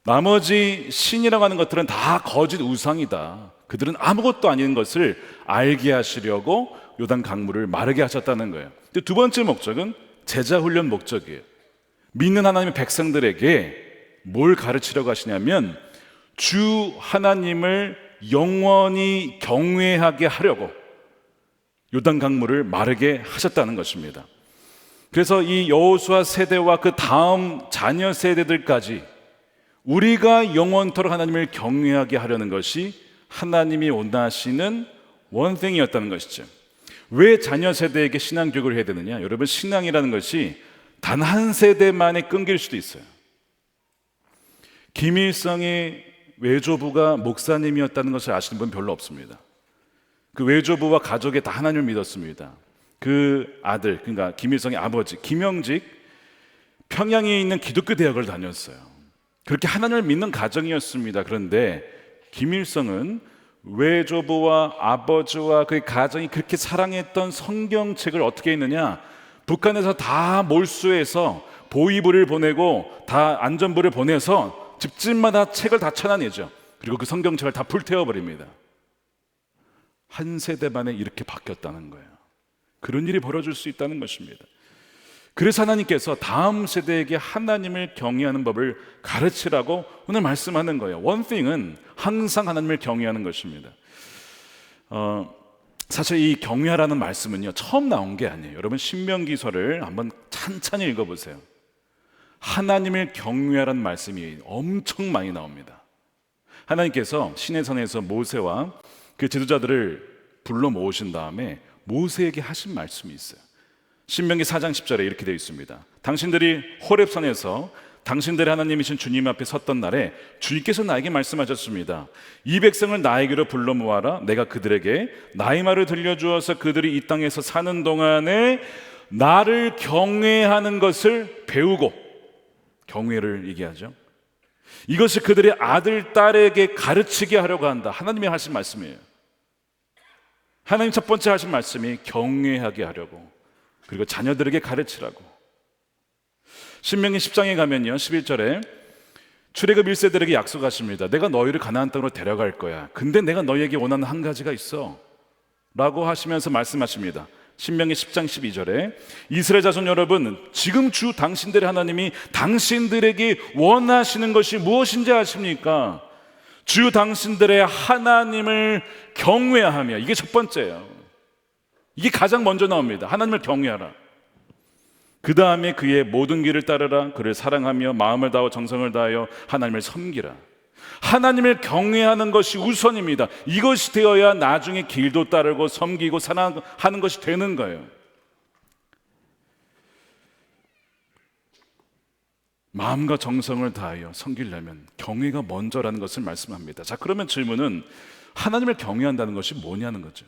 나머지 신이라고 하는 것들은 다 거짓 우상이다. 그들은 아무것도 아닌 것을 알게 하시려고 요단 강물을 마르게 하셨다는 거예요. 근데 2번째 목적은 제자 훈련 목적이에요. 믿는 하나님의 백성들에게 뭘 가르치려고 하시냐면 주 하나님을 영원히 경외하게 하려고 요단 강물을 마르게 하셨다는 것입니다. 그래서 이 여호수아 세대와 그 다음 자녀 세대들까지 우리가 영원토록 하나님을 경외하게 하려는 것이 하나님이 원하시는 원생이었다는 것이죠. 왜 자녀 세대에게 신앙 교육을 해야 되느냐? 여러분, 신앙이라는 것이 단 한 세대만에 끊길 수도 있어요. 김일성의 외조부가 목사님이었다는 것을 아시는 분 별로 없습니다. 그 외조부와 가족이 다 하나님을 믿었습니다. 그 아들, 그러니까 김일성의 아버지 김영직, 평양에 있는 기독교 대학을 다녔어요. 그렇게 하나님을 믿는 가정이었습니다. 그런데 김일성은 외조부와 아버지와 그 가정이 그렇게 사랑했던 성경책을 어떻게 했느냐? 북한에서 다 몰수해서 보위부를 보내고 다 안전부를 보내서 집집마다 책을 다 쳐놔내죠. 그리고 그 성경책을 다 불태워버립니다. 한 세대 만에 이렇게 바뀌었다는 거예요. 그런 일이 벌어질 수 있다는 것입니다. 그래서 하나님께서 다음 세대에게 하나님을 경외하는 법을 가르치라고 오늘 말씀하는 거예요. One thing은 항상 하나님을 경외하는 것입니다. 사실 이 경외하라는 말씀은요, 처음 나온 게 아니에요. 여러분, 신명기서를 한번 찬찬히 읽어보세요. 하나님을 경외하라는 말씀이 엄청 많이 나옵니다. 하나님께서 시내산에서 모세와 그 지도자들을 불러 모으신 다음에 모세에게 하신 말씀이 있어요. 신명기 4장 10절에 이렇게 되어 있습니다. 당신들이 호렙산에서 당신들의 하나님이신 주님 앞에 섰던 날에 주님께서 나에게 말씀하셨습니다. 이 백성을 나에게로 불러 모아라. 내가 그들에게 나의 말을 들려주어서 그들이 이 땅에서 사는 동안에 나를 경외하는 것을 배우고, 경외를 얘기하죠. 이것이 그들의 아들, 딸에게 가르치게 하려고 한다. 하나님이 하신 말씀이에요. 하나님 첫 번째 하신 말씀이 경외하게 하려고, 그리고 자녀들에게 가르치라고. 신명기 10장에 가면요, 11절에 출애굽 1세들에게 약속하십니다. 내가 너희를 가나안 땅으로 데려갈 거야. 근데 내가 너희에게 원하는 한 가지가 있어 라고 하시면서 말씀하십니다. 신명기 10장 12절에 이스라엘 자손 여러분, 지금 주 당신들의 하나님이 당신들에게 원하시는 것이 무엇인지 아십니까? 주 당신들의 하나님을 경외하며, 이게 첫 번째예요. 이게 가장 먼저 나옵니다. 하나님을 경외하라. 그 다음에 그의 모든 길을 따르라. 그를 사랑하며 마음을 다하고 정성을 다하여 하나님을 섬기라. 하나님을 경외하는 것이 우선입니다. 이것이 되어야 나중에 길도 따르고 섬기고 사랑하는 것이 되는 거예요. 마음과 정성을 다하여 섬기려면 경외가 먼저라는 것을 말씀합니다. 자, 그러면 질문은 하나님을 경외한다는 것이 뭐냐는 거죠.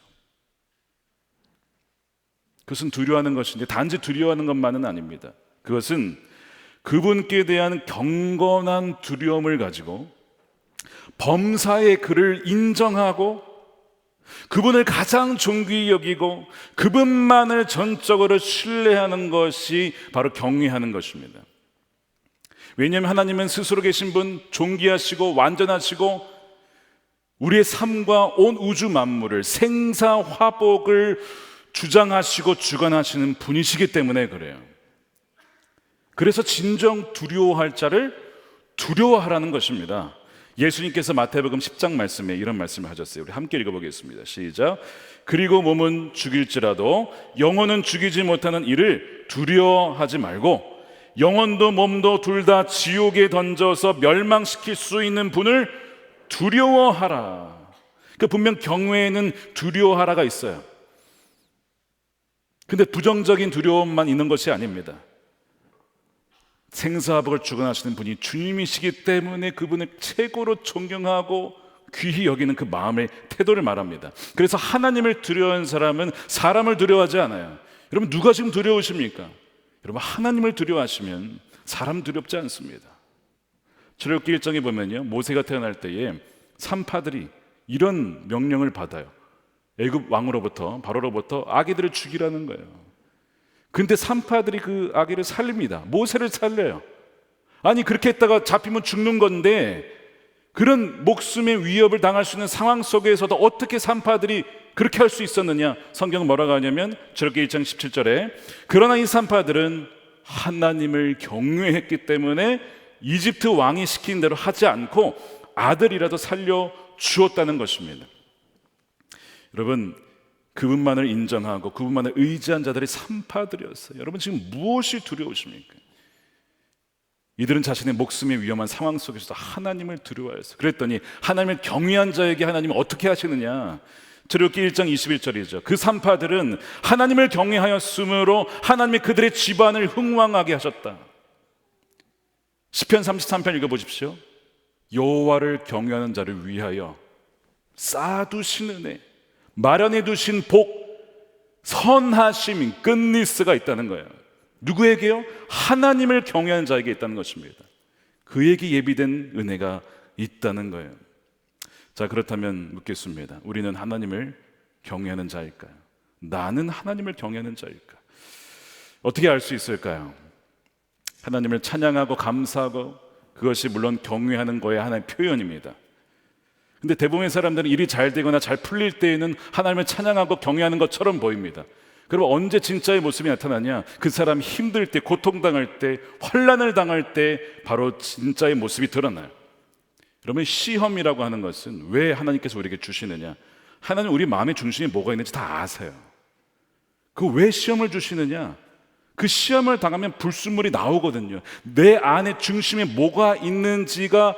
그것은 두려워하는 것인데 단지 두려워하는 것만은 아닙니다. 그것은 그분께 대한 경건한 두려움을 가지고 범사의 그를 인정하고 그분을 가장 존귀히 여기고 그분만을 전적으로 신뢰하는 것이 바로 경외하는 것입니다. 왜냐하면 하나님은 스스로 계신 분, 존귀하시고 완전하시고 우리의 삶과 온 우주 만물을 생사화복을 주장하시고 주관하시는 분이시기 때문에 그래요. 그래서 진정 두려워할 자를 두려워하라는 것입니다. 예수님께서 마태복음 10장 말씀에 이런 말씀을 하셨어요. 우리 함께 읽어보겠습니다. 시작. 그리고 몸은 죽일지라도 영혼은 죽이지 못하는 이를 두려워하지 말고 영혼도 몸도 둘 다 지옥에 던져서 멸망시킬 수 있는 분을 두려워하라. 그러니까 분명 경외에는 두려워하라가 있어요. 근데 부정적인 두려움만 있는 것이 아닙니다. 생사화복을 주관하시는 분이 주님이시기 때문에 그분을 최고로 존경하고 귀히 여기는 그 마음의 태도를 말합니다. 그래서 하나님을 두려워하는 사람은 사람을 두려워하지 않아요. 여러분, 누가 지금 두려우십니까? 여러분, 하나님을 두려워하시면 사람 두렵지 않습니다. 출애굽기 1장에 보면요, 모세가 태어날 때에 산파들이 이런 명령을 받아요. 애굽 왕으로부터, 바로로부터 아기들을 죽이라는 거예요. 근데 산파들이 그 아기를 살립니다. 모세를 살려요. 아니, 그렇게 했다가 잡히면 죽는 건데 그런 목숨의 위협을 당할 수 있는 상황 속에서도 어떻게 산파들이 그렇게 할 수 있었느냐? 성경은 뭐라고 하냐면 출애굽기 1장 17절에 그러나 이 산파들은 하나님을 경외했기 때문에 이집트 왕이 시킨 대로 하지 않고 아들이라도 살려 주었다는 것입니다. 여러분, 그분만을 인정하고 그분만을 의지한 자들이 산파들이었어요. 여러분, 지금 무엇이 두려우십니까? 이들은 자신의 목숨이 위험한 상황 속에서도 하나님을 두려워했어요. 그랬더니 하나님을 경외한 자에게 하나님은 어떻게 하시느냐? 출애굽기 1장 21절이죠. 그 산파들은 하나님을 경외하였으므로 하나님이 그들의 집안을 흥왕하게 하셨다. 시편 33편 읽어보십시오. 여호와를 경외하는 자를 위하여 쌓아두신 은혜, 마련해 두신 복, 선하심, 끝니스가 있다는 거예요. 누구에게요? 하나님을 경외하는 자에게 있다는 것입니다. 그에게 예비된 은혜가 있다는 거예요. 자, 그렇다면 묻겠습니다. 우리는 하나님을 경외하는 자일까요? 나는 하나님을 경외하는 자일까? 어떻게 알 수 있을까요? 하나님을 찬양하고 감사하고 그것이 물론 경외하는 거의 하나의 표현입니다. 근데 대부분의 사람들은 일이 잘 되거나 잘 풀릴 때에는 하나님을 찬양하고 경외하는 것처럼 보입니다. 그럼 언제 진짜의 모습이 나타나냐? 그 사람이 힘들 때, 고통당할 때, 환난을 당할 때 바로 진짜의 모습이 드러나요. 여러분, 시험이라고 하는 것은 왜 하나님께서 우리에게 주시느냐? 하나님 우리 마음의 중심에 뭐가 있는지 다 아세요. 그 왜 시험을 주시느냐? 그 시험을 당하면 불순물이 나오거든요. 내 안에 중심에 뭐가 있는지가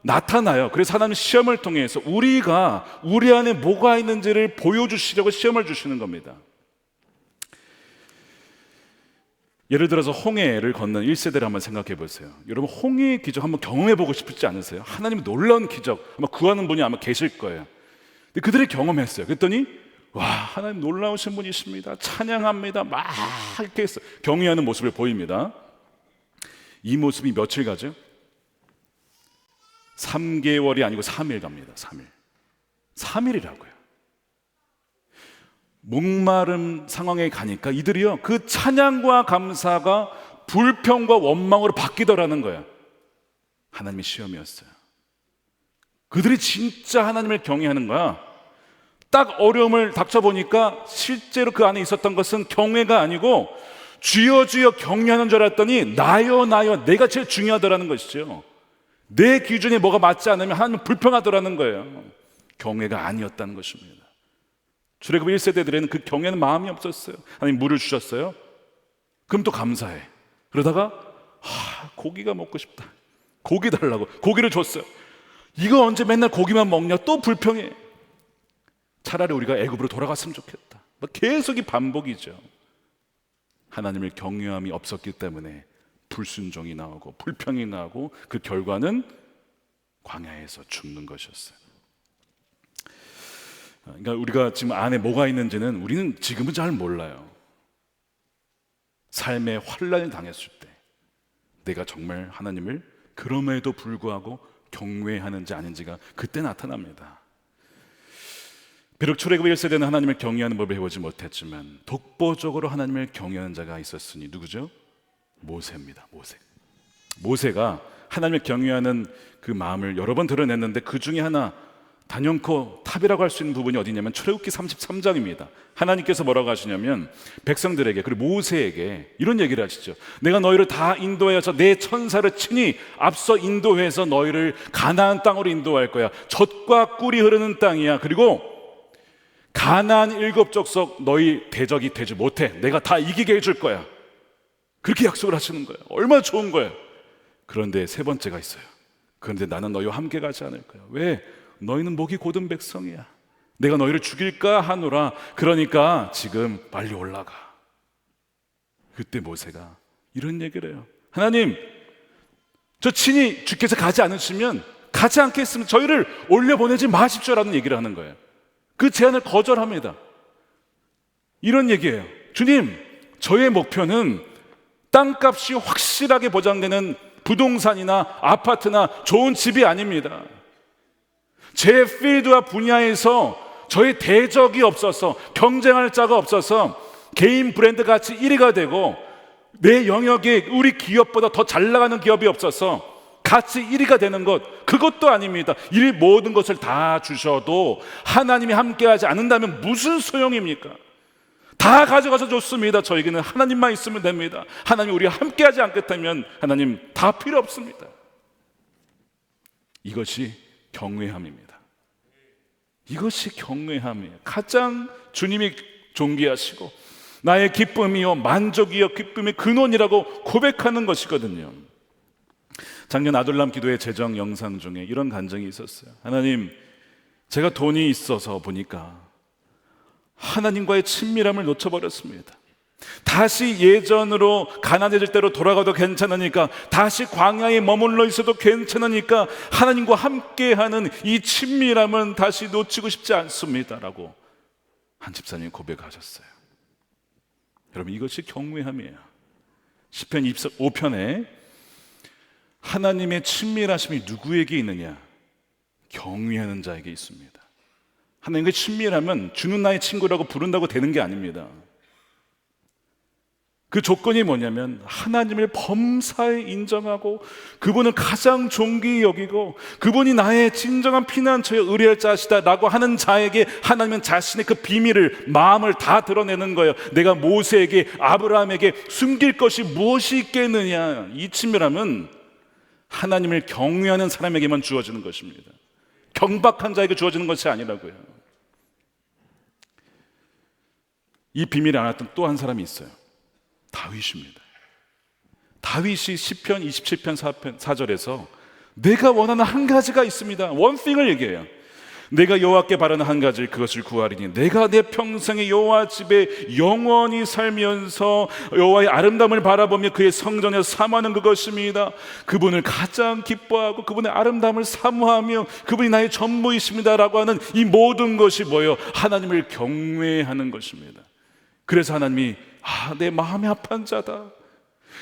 나타나요. 그래서 하나님 시험을 통해서 우리가 우리 안에 뭐가 있는지를 보여주시려고 시험을 주시는 겁니다. 예를 들어서 홍해를 건넌 1세대를 한번 생각해 보세요. 여러분, 홍해의 기적 한번 경험해 보고 싶지 않으세요? 하나님의 놀라운 기적 아마 구하는 분이 아마 계실 거예요. 근데 그들이 경험했어요. 그랬더니 와, 하나님 놀라우신 분이십니다, 찬양합니다, 막 이렇게 해서 경외하는 모습을 보입니다. 이 모습이 며칠 가죠? 3개월이 아니고 3일 갑니다. 3일이라고요. 목마름 상황에 가니까 이들이요, 그 찬양과 감사가 불평과 원망으로 바뀌더라는 거예요. 하나님의 시험이었어요. 그들이 진짜 하나님을 경외하는 거야. 딱 어려움을 닥쳐보니까 실제로 그 안에 있었던 것은 경외가 아니고 주여 주여 경외하는 줄 알았더니 나여 나여, 내가 제일 중요하더라는 것이죠. 내 기준에 뭐가 맞지 않으면 하나님은 불평하더라는 거예요. 경외가 아니었다는 것입니다. 출애굽 1세대들에는 그 경외는 마음이 없었어요. 하나님 물을 주셨어요. 그럼 또 감사해. 그러다가 고기가 먹고 싶다. 고기 달라고 고기를 줬어요. 이거 언제 맨날 고기만 먹냐? 또 불평해. 차라리 우리가 애굽으로 돌아갔으면 좋겠다. 계속 이 반복이죠. 하나님을 경외함이 없었기 때문에 불순종이 나오고 불평이 나오고 그 결과는 광야에서 죽는 것이었어요. 그러니까 우리가 지금 안에 뭐가 있는지는 우리는 지금은 잘 몰라요. 삶의 환난을 당했을 때 내가 정말 하나님을 그럼에도 불구하고 경외하는지 아닌지가 그때 나타납니다. 비록 출애굽 1세대는 하나님을 경외하는 법을 배우지 못했지만 독보적으로 하나님을 경외하는 자가 있었으니 누구죠? 모세입니다. 모세가 하나님을 경외하는 그 마음을 여러 번 드러냈는데 그 중에 하나 단연코 탑이라고 할 수 있는 부분이 어디냐면 출애굽기 33장입니다. 하나님께서 뭐라고 하시냐면 백성들에게 그리고 모세에게 이런 얘기를 하시죠. 내가 너희를 다 인도하여서 내 천사를 친히 앞서 인도해서 너희를 가나안 땅으로 인도할 거야. 젖과 꿀이 흐르는 땅이야. 그리고 가나안 7족속 너희 대적이 되지 못해. 내가 다 이기게 해줄 거야. 그렇게 약속을 하시는 거예요. 얼마나 좋은 거예요. 그런데 세 번째가 있어요. 그런데 나는 너희와 함께 가지 않을 거야. 왜? 너희는 목이 곧은 백성이야. 내가 너희를 죽일까 하노라. 그러니까 지금 빨리 올라가. 그때 모세가 이런 얘기를 해요. 하나님, 저 친히 주께서 가지 않으시면 가지 않겠으면 저희를 올려보내지 마십시오라는 얘기를 하는 거예요. 그 제안을 거절합니다. 이런 얘기예요. 주님, 저의 목표는 땅값이 확실하게 보장되는 부동산이나 아파트나 좋은 집이 아닙니다. 제 필드와 분야에서 저의 대적이 없어서 경쟁할 자가 없어서 개인 브랜드 가치 1위가 되고 내 영역에 우리 기업보다 더 잘 나가는 기업이 없어서 가치 1위가 되는 것, 그것도 아닙니다. 이 모든 것을 다 주셔도 하나님이 함께하지 않는다면 무슨 소용입니까? 다 가져가서 좋습니다. 저에게는 하나님만 있으면 됩니다. 하나님 우리가 함께하지 않겠다면 하나님 다 필요 없습니다. 이것이 경외함입니다. 이것이 경외함이에요. 가장 주님이 존귀하시고 나의 기쁨이요 만족이요 기쁨의 근원이라고 고백하는 것이거든요. 작년 아둘람 기도의 재정 영상 중에 이런 간증이 있었어요. 하나님, 제가 돈이 있어서 보니까 하나님과의 친밀함을 놓쳐버렸습니다. 다시 예전으로 가난해질 대로 돌아가도 괜찮으니까, 다시 광야에 머물러 있어도 괜찮으니까 하나님과 함께하는 이 친밀함은 다시 놓치고 싶지 않습니다 라고 한 집사님이 고백하셨어요. 여러분, 이것이 경외함이에요. 시편 25편에 하나님의 친밀하심이 누구에게 있느냐? 경외하는 자에게 있습니다. 하나님과 친밀하면 주는 나의 친구라고 부른다고 되는 게 아닙니다. 그 조건이 뭐냐면 하나님을 범사에 인정하고 그분을 가장 존귀히 여기고 그분이 나의 진정한 피난처에 의뢰할 자시다라고 하는 자에게 하나님은 자신의 그 비밀을, 마음을 다 드러내는 거예요. 내가 모세에게, 아브라함에게 숨길 것이 무엇이 있겠느냐. 이 친밀함은 하나님을 경외하는 사람에게만 주어지는 것입니다. 경박한 자에게 주어지는 것이 아니라고요. 이 비밀을 알았던 또 한 사람이 있어요. 다윗입니다. 다윗이 시편 27편 4절에서 내가 원하는 한 가지가 있습니다. one thing을 얘기해요. 내가 여호와께 바라는 한 가지, 그것을 구하리니 내가 내 평생에 여호와 집에 영원히 살면서 여호와의 아름다움을 바라보며 그의 성전에서 사모하는 그것입니다. 그분을 가장 기뻐하고 그분의 아름다움을 사모하며 그분이 나의 전부이십니다 라고 하는 이 모든 것이 뭐예요? 하나님을 경외하는 것입니다. 그래서 하나님이 내 마음이 합한 자다,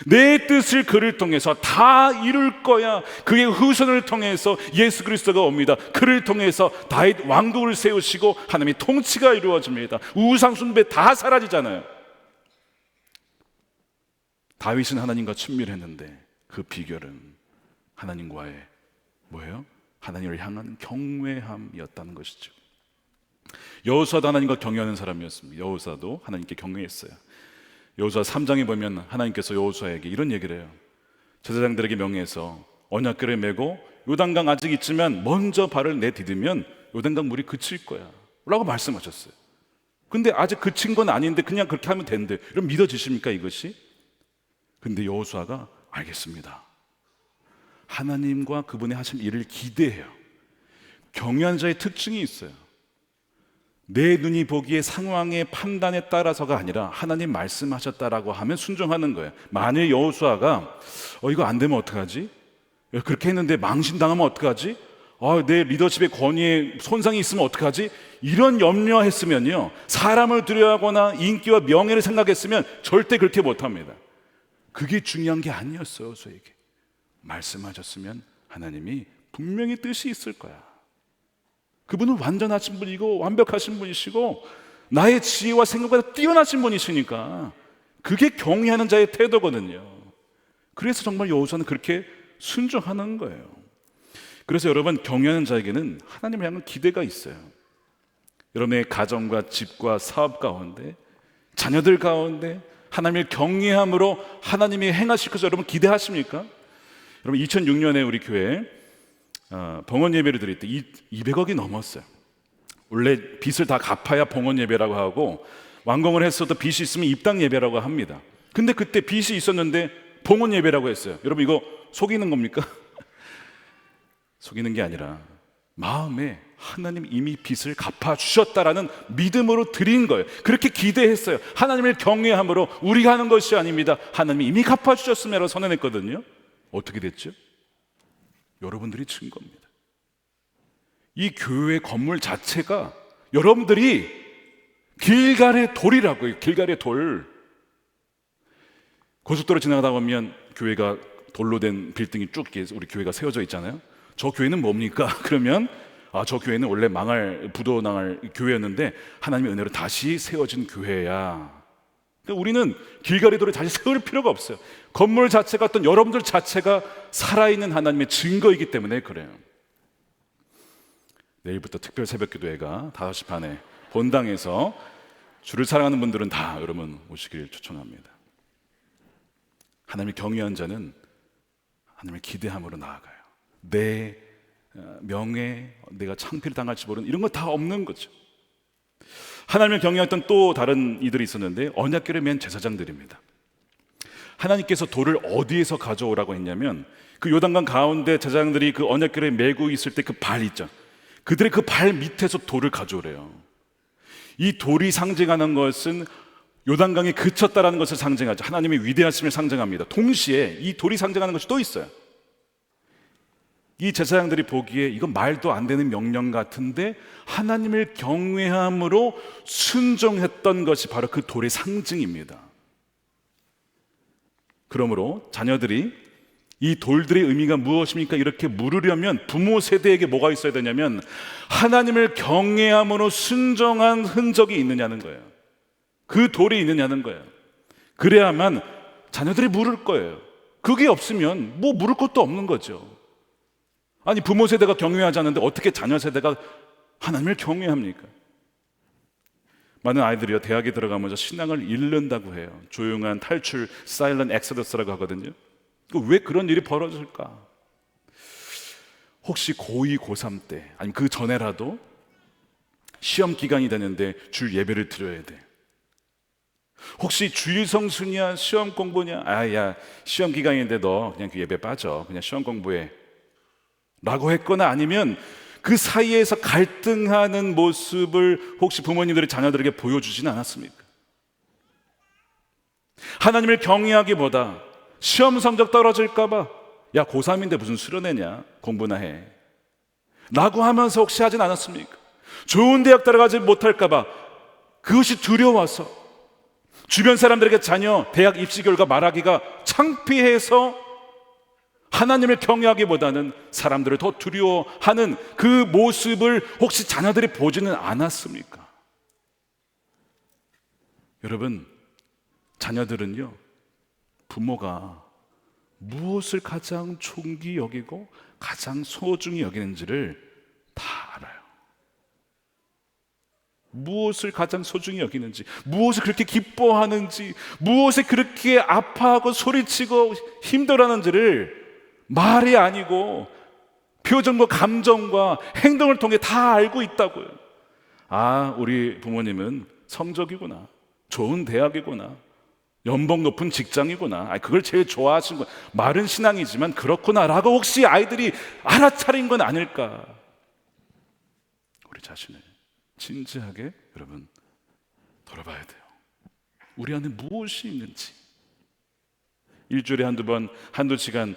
내 뜻을 그를 통해서 다 이룰 거야. 그의 후손을 통해서 예수 그리스도가 옵니다. 그를 통해서 다윗 왕국을 세우시고 하나님의 통치가 이루어집니다. 우상 숭배 다 사라지잖아요. 다윗은 하나님과 친밀했는데 그 비결은 하나님과의 뭐예요? 하나님을 향한 경외함이었다는 것이죠. 여호수아도 하나님과 경외하는 사람이었습니다. 여호수아도 하나님께 경외했어요. 여호수아 3장에 보면 하나님께서 여호수아에게 이런 얘기를 해요. 제사장들에게 명해서 언약궤를 메고 요단강 아직 있지만 먼저 발을 내디디면 요단강 물이 그칠 거야 라고 말씀하셨어요. 근데 아직 그친 건 아닌데 그냥 그렇게 하면 된대. 그럼 믿어지십니까 이것이? 근데 여호수아가 알겠습니다. 하나님과 그분의 하신 일을 기대해요. 경외하는 자의 특징이 있어요. 내 눈이 보기에 상황의 판단에 따라서가 아니라 하나님 말씀하셨다라고 하면 순종하는 거예요. 만일 여호수아가 이거 안 되면 어떡하지? 그렇게 했는데 망신당하면 어떡하지? 내 리더십의 권위에 손상이 있으면 어떡하지? 이런 염려했으면요, 사람을 두려워하거나 인기와 명예를 생각했으면 절대 그렇게 못합니다. 그게 중요한 게 아니었어요. 여호수아에게 말씀하셨으면 하나님이 분명히 뜻이 있을 거야. 그분은 완전하신 분이고 완벽하신 분이시고 나의 지혜와 생각보다 뛰어나신 분이시니까 그게 경외하는 자의 태도거든요. 그래서 정말 여호수아는 그렇게 순종하는 거예요. 그래서 여러분, 경외하는 자에게는 하나님을 향한 기대가 있어요. 여러분의 가정과 집과 사업 가운데, 자녀들 가운데 하나님을 경외함으로 하나님이 행하실 것을 여러분 기대하십니까? 여러분, 2006년에 우리 교회에 봉헌 예배를 드릴 때 200억이 넘었어요. 원래 빚을 다 갚아야 봉헌 예배라고 하고 완공을 했어도 빚이 있으면 입당 예배라고 합니다. 근데 그때 빚이 있었는데 봉헌 예배라고 했어요. 여러분, 이거 속이는 겁니까? 속이는 게 아니라 마음에 하나님 이미 빚을 갚아주셨다라는 믿음으로 드린 거예요. 그렇게 기대했어요. 하나님을 경외함으로 우리가 하는 것이 아닙니다. 하나님이 이미 갚아주셨음이라고 선언했거든요. 어떻게 됐죠? 여러분들이 친 겁니다. 이 교회 건물 자체가 여러분들이 길갈의 돌이라고요. 길갈의 돌. 고속도로 지나가다 보면 교회가 돌로 된 빌딩이 쭉 우리 교회가 세워져 있잖아요. 저 교회는 뭡니까? 그러면 저 교회는 원래 부도 나갈 교회였는데 하나님의 은혜로 다시 세워진 교회야. 그러니까 우리는 길갈의 돌을 다시 세울 필요가 없어요. 건물 자체가, 어떤 여러분들 자체가 살아있는 하나님의 증거이기 때문에 그래요. 내일부터 특별 새벽 기도회가 5시 반에 본당에서 주를 사랑하는 분들은 다 여러분 오시길 추천합니다. 하나님을 경외한 자는 하나님을 기대함으로 나아가요. 내 명예, 내가 창피를 당할지 모르는 이런 거 다 없는 거죠. 하나님을 경외했던 또 다른 이들이 있었는데 언약궤를 맨 제사장들입니다. 하나님께서 돌을 어디에서 가져오라고 했냐면 그 요단강 가운데 제사장들이 그 언약궤를 메고 있을 때 그 발 있죠. 그들의 그 발 밑에서 돌을 가져오래요. 이 돌이 상징하는 것은 요단강이 그쳤다라는 것을 상징하죠. 하나님의 위대하심을 상징합니다. 동시에 이 돌이 상징하는 것이 또 있어요. 이 제사장들이 보기에 이건 말도 안 되는 명령 같은데 하나님을 경외함으로 순종했던 것이 바로 그 돌의 상징입니다. 그러므로 자녀들이 이 돌들의 의미가 무엇입니까? 이렇게 물으려면 부모 세대에게 뭐가 있어야 되냐면 하나님을 경외함으로 순종한 흔적이 있느냐는 거예요. 그 돌이 있느냐는 거예요. 그래야만 자녀들이 물을 거예요. 그게 없으면 뭐 물을 것도 없는 거죠. 아니, 부모 세대가 경외하지 않는데 어떻게 자녀 세대가 하나님을 경외합니까? 많은 아이들이요, 대학에 들어가면서 신앙을 잃는다고 해요. 조용한 탈출, 사일런트 엑소더스라고 하거든요. 왜 그런 일이 벌어질까? 혹시 고2, 고3 때, 아니면 그 전에라도 시험 기간이 되는데 주 예배를 드려야 돼. 혹시 주일 성수냐, 시험 공부냐? 야, 시험 기간인데 너 그냥 그 예배 빠져. 그냥 시험 공부해. 라고 했거나 아니면 그 사이에서 갈등하는 모습을 혹시 부모님들이 자녀들에게 보여주지는 않았습니까? 하나님을 경외하기보다 시험 성적 떨어질까봐 야, 고3인데 무슨 수련회냐, 공부나 해 라고 하면서 혹시 하진 않았습니까? 좋은 대학 들어가지 못할까봐 그것이 두려워서 주변 사람들에게 자녀 대학 입시 결과 말하기가 창피해서 하나님을 경외하기보다는 사람들을 더 두려워하는 그 모습을 혹시 자녀들이 보지는 않았습니까? 여러분, 자녀들은요, 부모가 무엇을 가장 존귀 여기고 가장 소중히 여기는지를 다 알아요. 무엇을 가장 소중히 여기는지, 무엇을 그렇게 기뻐하는지, 무엇에 그렇게 아파하고 소리치고 힘들어하는지를 말이 아니고 표정과 감정과 행동을 통해 다 알고 있다고요. 아, 우리 부모님은 성적이구나, 좋은 대학이구나, 연봉 높은 직장이구나, 그걸 제일 좋아하시는 거야. 말은 신앙이지만 그렇구나라고 혹시 아이들이 알아차린 건 아닐까? 우리 자신을 진지하게 여러분 돌아봐야 돼요. 우리 안에 무엇이 있는지. 일주일에 한두 번, 한두 시간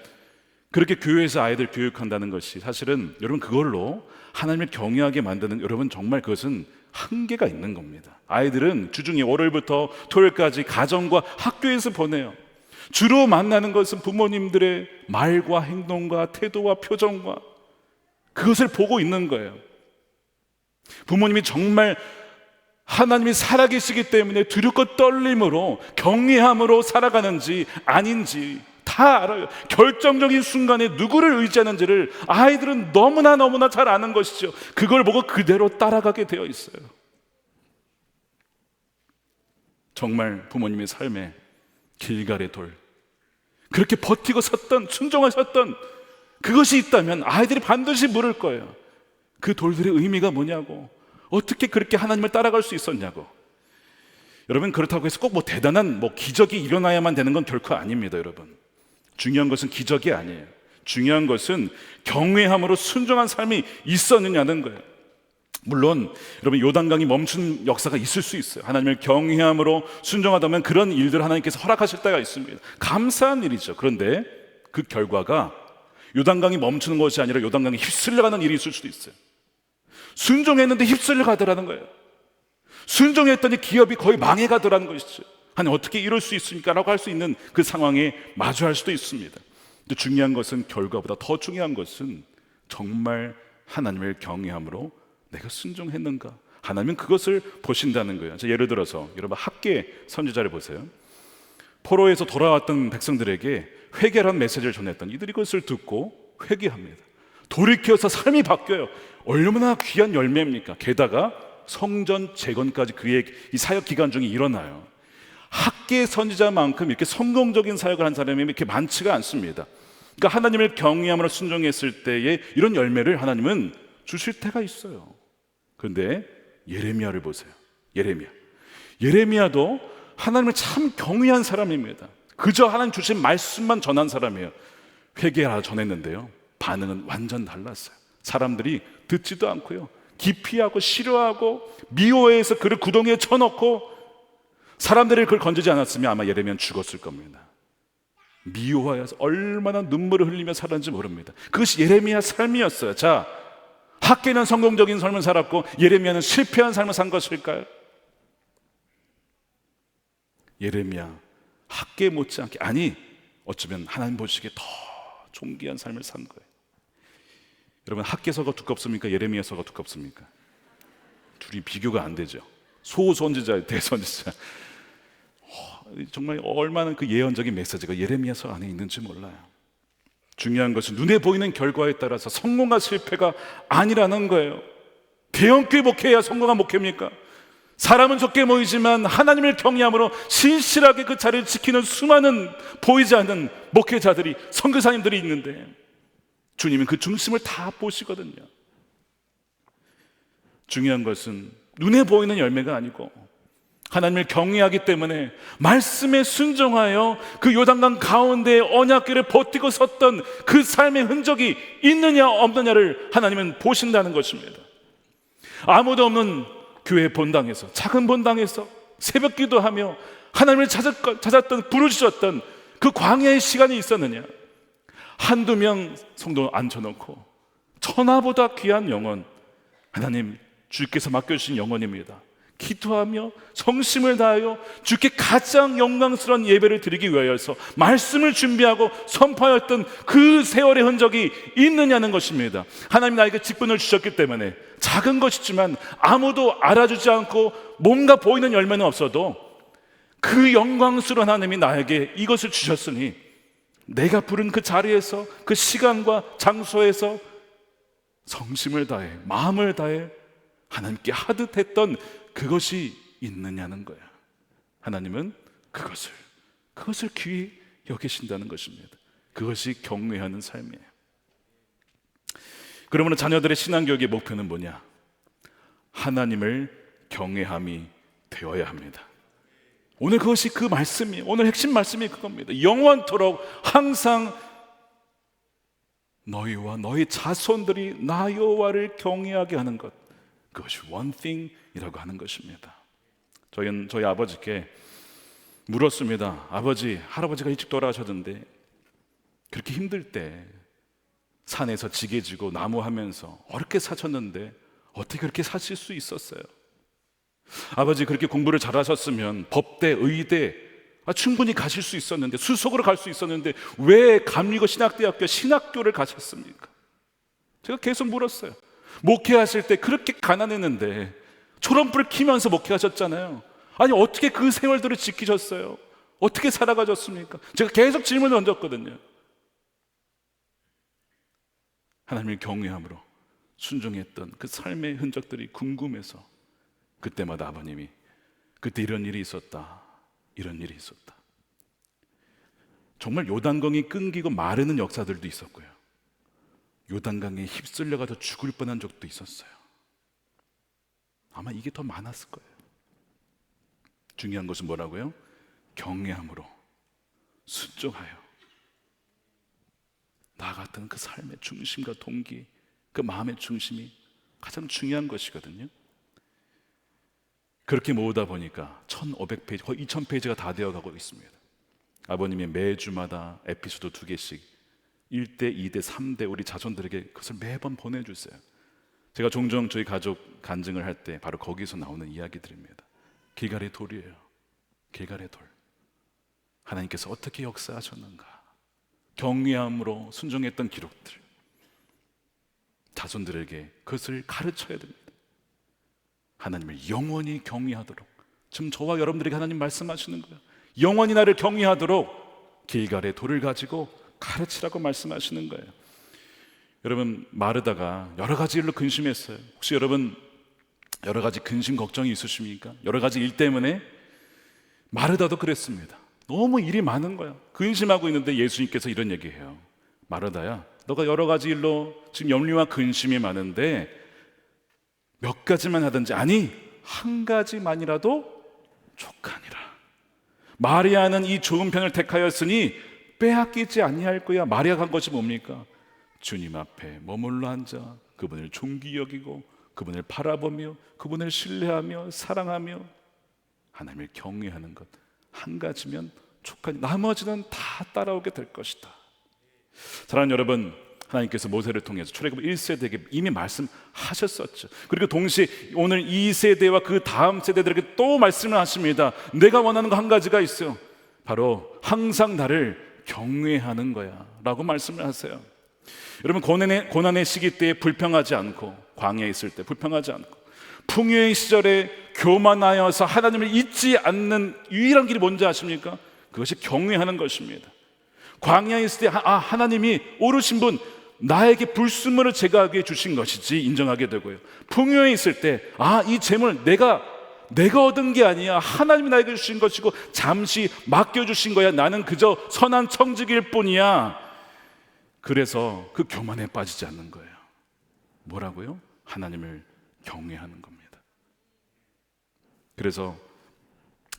그렇게 교회에서 아이들 교육한다는 것이 사실은 여러분 그걸로 하나님을 경외하게 만드는, 여러분 정말 그것은 한계가 있는 겁니다. 아이들은 주중에 월요일부터 토요일까지 가정과 학교에서 보내요. 주로 만나는 것은 부모님들의 말과 행동과 태도와 표정과 그것을 보고 있는 거예요. 부모님이 정말 하나님이 살아계시기 때문에 두렵고 떨림으로 경외함으로 살아가는지 아닌지 다 알아요. 결정적인 순간에 누구를 의지하는지를 아이들은 너무나 잘 아는 것이죠. 그걸 보고 그대로 따라가게 되어 있어요. 정말 부모님의 삶에 길갈의 돌, 그렇게 버티고 섰던, 순종하셨던 그것이 있다면 아이들이 반드시 물을 거예요. 그 돌들의 의미가 뭐냐고, 어떻게 그렇게 하나님을 따라갈 수 있었냐고. 여러분, 그렇다고 해서 꼭 대단한 기적이 일어나야만 되는 건 결코 아닙니다. 여러분, 중요한 것은 기적이 아니에요. 중요한 것은 경외함으로 순종한 삶이 있었느냐는 거예요. 물론 여러분, 요단강이 멈춘 역사가 있을 수 있어요. 하나님을 경외함으로 순종하다면 그런 일들을 하나님께서 허락하실 때가 있습니다. 감사한 일이죠. 그런데 그 결과가 요단강이 멈추는 것이 아니라 요단강이 휩쓸려가는 일이 있을 수도 있어요. 순종했는데 휩쓸려가더라는 거예요. 순종했더니 기업이 거의 망해가더라는 것이죠. 아니, 어떻게 이럴 수 있습니까? 라고 할 수 있는 그 상황에 마주할 수도 있습니다. 근데 중요한 것은, 결과보다 더 중요한 것은 정말 하나님을 경외함으로 내가 순종했는가? 하나님은 그것을 보신다는 거예요. 예를 들어서 여러분, 학계 선지자를 보세요. 포로에서 돌아왔던 백성들에게 회개라는 메시지를 전했던 이들이 그것을 듣고 회개합니다. 돌이켜서 삶이 바뀌어요. 얼마나 귀한 열매입니까? 게다가 성전 재건까지 그의 이 사역 기간 중에 일어나요. 학계 선지자만큼 이렇게 성공적인 사역을 한 사람이 이렇게 많지가 않습니다. 그러니까 하나님을 경외함으로 순종했을 때에 이런 열매를 하나님은 주실 때가 있어요. 그런데 예레미야를 보세요. 예레미야도 하나님을 참 경외한 사람입니다. 그저 하나님 주신 말씀만 전한 사람이에요. 회개하라 전했는데요, 반응은 완전 달랐어요. 사람들이 듣지도 않고요, 기피하고 싫어하고 미워해서 그를 구덩이에 쳐넣고, 사람들이 그걸 건지지 않았으면 아마 예레미야는 죽었을 겁니다. 미워해서 얼마나 눈물을 흘리며 살았는지 모릅니다. 그것이 예레미야 삶이었어요. 자, 학계는 성공적인 삶을 살았고 예레미야는 실패한 삶을 산 것일까요? 예레미야 학계 못지않게, 아니 어쩌면 하나님 보시기에 더 존귀한 삶을 산 거예요. 여러분, 학계서가 두껍습니까? 예레미야서가 두껍습니까? 둘이 비교가 안 되죠. 소선지자, 대선지자. 정말 얼마나 그 예언적인 메시지가 예레미야서 안에 있는지 몰라요. 중요한 것은 눈에 보이는 결과에 따라서 성공과 실패가 아니라는 거예요. 대형교회 목회해야 성공한 목회입니까? 사람은 적게 모이지만 하나님을 경외함으로 신실하게 그 자리를 지키는 수많은 보이지 않는 목회자들이, 선교사님들이 있는데 주님은 그 중심을 다 보시거든요. 중요한 것은 눈에 보이는 열매가 아니고 하나님을 경외하기 때문에 말씀에 순종하여 그 요단강 가운데 언약궤를 버티고 섰던 그 삶의 흔적이 있느냐 없느냐를 하나님은 보신다는 것입니다. 아무도 없는 교회 본당에서, 작은 본당에서 새벽 기도하며 하나님을 찾았던, 부르짖었던 그 광야의 시간이 있었느냐? 한두 명 성도 앉혀놓고 천하보다 귀한 영혼, 하나님 주께서 맡겨주신 영혼입니다. 기도하며 성심을 다하여 주께 가장 영광스러운 예배를 드리기 위하여서 말씀을 준비하고 선포하였던 그 세월의 흔적이 있느냐는 것입니다. 하나님 나에게 직분을 주셨기 때문에 작은 것이지만 아무도 알아주지 않고 뭔가 보이는 열매는 없어도 그 영광스러운 하나님이 나에게 이것을 주셨으니 내가 부른 그 자리에서, 그 시간과 장소에서 성심을 다해, 마음을 다해 하나님께 하듯 했던 그것이 있느냐는 거야. 하나님은 그것을 귀히 여기신다는 것입니다. 그것이 경외하는 삶이에요. 그러므로 자녀들의 신앙교육의 목표는 뭐냐? 하나님을 경외함이 되어야 합니다. 오늘 그것이 그 말씀이에요. 오늘 핵심 말씀이 그겁니다. 영원토록 항상 너희와 너희 자손들이 나 여호와를 경외하게 하는 것, 그것이 one thing이라고 하는 것입니다. 저희 아버지께 물었습니다. 아버지, 할아버지가 일찍 돌아가셨는데 그렇게 힘들 때 산에서 지게 지고 나무 하면서 어렵게 사셨는데 어떻게 그렇게 사실 수 있었어요? 아버지, 그렇게 공부를 잘하셨으면 법대, 의대 충분히 가실 수 있었는데, 수석으로 갈 수 있었는데 왜 감리고 신학대학교 신학교를 가셨습니까? 제가 계속 물었어요. 목회하실 때 그렇게 가난했는데 초롬불 키면서 목회하셨잖아요. 아니 어떻게 그 세월들을 지키셨어요? 어떻게 살아가셨습니까? 제가 계속 질문을 던졌거든요. 하나님을 경외함으로 순종했던 그 삶의 흔적들이 궁금해서 그때마다 아버님이 그때 이런 일이 있었다, 이런 일이 있었다. 정말 요단강이 끊기고 마르는 역사들도 있었고요, 요단강에 휩쓸려가서 죽을 뻔한 적도 있었어요. 아마 이게 더 많았을 거예요. 중요한 것은 뭐라고요? 경외함으로 순종하여 나아갔던 그 삶의 중심과 동기, 그 마음의 중심이 가장 중요한 것이거든요. 그렇게 모으다 보니까 1500페이지, 거의 2000페이지가 다 되어가고 있습니다. 아버님이 매주마다 에피소드 2개씩 1대, 2대, 3대 우리 자손들에게 그것을 매번 보내주세요. 제가 종종 저희 가족 간증을 할 때 바로 거기서 나오는 이야기들입니다. 길갈의 돌이에요. 길갈의 돌. 하나님께서 어떻게 역사하셨는가, 경외함으로 순종했던 기록들, 자손들에게 그것을 가르쳐야 됩니다. 하나님을 영원히 경외하도록, 지금 저와 여러분들에게 하나님 말씀하시는 거예요. 영원히 나를 경외하도록 길갈의 돌을 가지고 가르치라고 말씀하시는 거예요. 여러분, 마르다가 여러 가지 일로 근심했어요. 혹시 여러분 여러 가지 근심 걱정이 있으십니까? 여러 가지 일 때문에 마르다도 그랬습니다. 너무 일이 많은 거야. 근심하고 있는데 예수님께서 이런 얘기해요. 마르다야, 너가 여러 가지 일로 지금 염려와 근심이 많은데 몇 가지만 하든지, 아니 한 가지만이라도 족하니라. 마리아는 이 좋은 편을 택하였으니 빼앗기지 아니할 거야. 마리아가 한 것이 뭡니까? 주님 앞에 머물러 앉아 그분을 존귀 여기고 그분을 바라보며 그분을 신뢰하며 사랑하며 하나님을 경외하는 것 한 가지면 족하니 나머지는 다 따라오게 될 것이다. 사랑하는 여러분, 하나님께서 모세를 통해서 출애굽 1세대에게 이미 말씀하셨었죠. 그리고 동시에 오늘 2세대와 그 다음 세대들에게 또 말씀을 하십니다. 내가 원하는 거 한 가지가 있어요. 바로 항상 나를 경외하는 거야 라고 말씀을 하세요. 여러분, 고난의 시기 때에 불평하지 않고, 광야에 있을 때 불평하지 않고, 풍요의 시절에 교만하여서 하나님을 잊지 않는 유일한 길이 뭔지 아십니까? 그것이 경외하는 것입니다. 광야에 있을 때 하나님이 오르신 분, 나에게 불순물을 제거하게 주신 것이지 인정하게 되고요. 풍요에 있을 때 이 재물 내가 얻은 게 아니야, 하나님이 나에게 주신 것이고 잠시 맡겨주신 거야, 나는 그저 선한 청지기일 뿐이야. 그래서 그 교만에 빠지지 않는 거예요. 뭐라고요? 하나님을 경외하는 겁니다. 그래서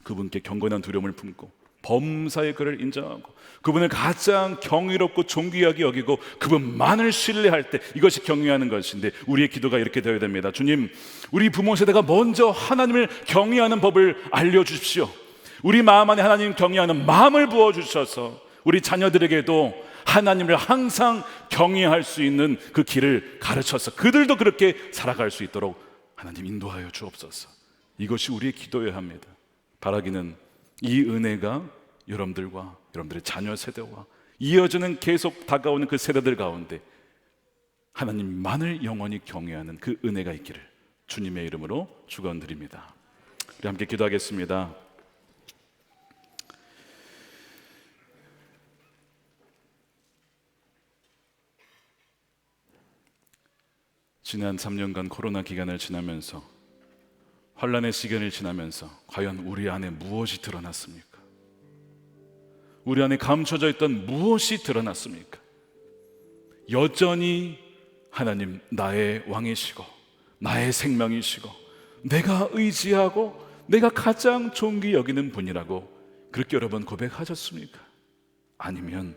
그분께 경건한 두려움을 품고 범사의 그를 인정하고 그분을 가장 경이롭고 존귀하게 여기고 그분만을 신뢰할 때, 이것이 경외하는 것인데 우리의 기도가 이렇게 되어야 됩니다. 주님, 우리 부모 세대가 먼저 하나님을 경외하는 법을 알려주십시오. 우리 마음 안에 하나님 경외하는 마음을 부어주셔서 우리 자녀들에게도 하나님을 항상 경외할 수 있는 그 길을 가르쳐서 그들도 그렇게 살아갈 수 있도록 하나님 인도하여 주옵소서. 이것이 우리의 기도여야 합니다. 바라기는 이 은혜가 여러분들과 여러분들의 자녀 세대와 이어지는 계속 다가오는 그 세대들 가운데 하나님만을 영원히 경외하는 그 은혜가 있기를 주님의 이름으로 축원드립니다. 우리 함께 기도하겠습니다. 지난 3년간 코로나 기간을 지나면서, 환란의 시간을 지나면서 과연 우리 안에 무엇이 드러났습니까? 우리 안에 감춰져 있던 무엇이 드러났습니까? 여전히 하나님 나의 왕이시고 나의 생명이시고 내가 의지하고 내가 가장 존귀 여기는 분이라고 그렇게 여러 번 고백하셨습니까? 아니면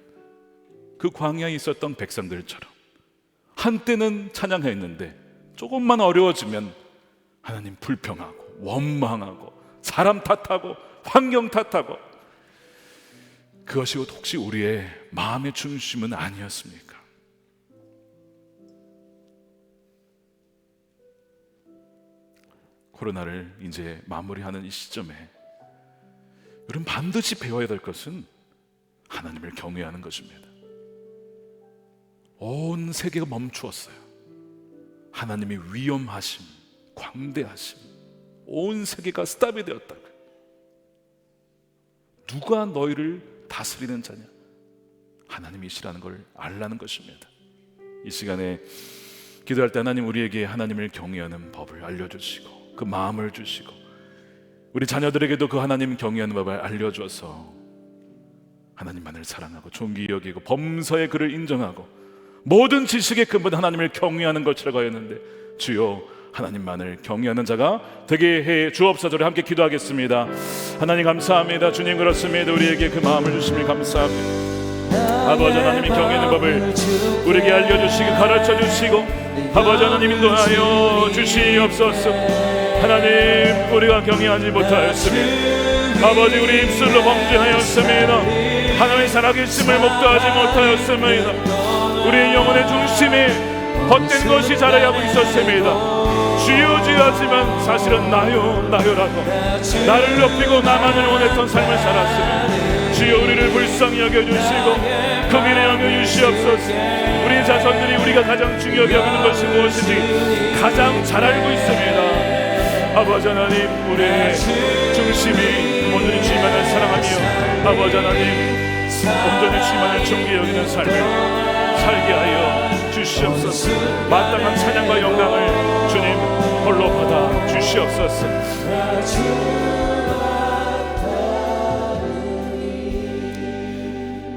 그 광야에 있었던 백성들처럼 한때는 찬양했는데 조금만 어려워지면 하나님 불평하고 원망하고 사람 탓하고 환경 탓하고, 그것이 혹시 우리의 마음의 중심은 아니었습니까? 코로나를 이제 마무리하는 이 시점에 우리는 반드시 배워야 될 것은 하나님을 경외하는 것입니다. 온 세계가 멈추었어요. 하나님의 위엄하심, 광대하심, 온 세계가 스탑이 되었다. 누가 너희를 다스리는 자냐? 하나님이시라는 걸 알라는 것입니다. 이 시간에 기도할 때 하나님 우리에게 하나님을 경외하는 법을 알려주시고 그 마음을 주시고 우리 자녀들에게도 그 하나님 경외하는 법을 알려줘서 하나님만을 사랑하고 존귀 여기고 범사의 그를 인정하고 모든 지식의 근본 하나님을 경외하는 것이라고 하였는데, 주여 하나님만을 경외하는 자가 되게 해 주옵소서. 함께 기도하겠습니다. 하나님 감사합니다. 주님 그렇습니다. 우리에게 그 마음을 주시니 감사합니다. 아버지 하나님이 경외하는 법을 우리에게 알려주시고 가르쳐주시고 아버지 하나님 인도하여 주시옵소서. 하나님 우리가 경외하지 못하였습니다. 아버지 우리 입술로 범죄하였습니다. 하나님의 살아계심을 목도하지 못하였습니다. 우리의 영혼의 중심에 헛된 것이 자라하고 있었습니다. 주여 주여 하지만 사실은 나요라고 나를 높이고 나만을 원했던 삶을 살았습니다. 주여 우리를 불쌍히 여겨주시고 긍휼히 여겨주시옵소서. 우리 자손들이 우리가 가장 중요하게 여기는 것이 무엇인지 가장 잘 알고 있습니다. 아버지 하나님 우리의 중심이 온전히 주님만을 사랑하며 아버지 하나님 온전히 주님만을 존귀 여기는 삶을 살게 하여 주시옵소서. 마땅한 찬양과 영광을 주님 홀로 받아 주시옵소서.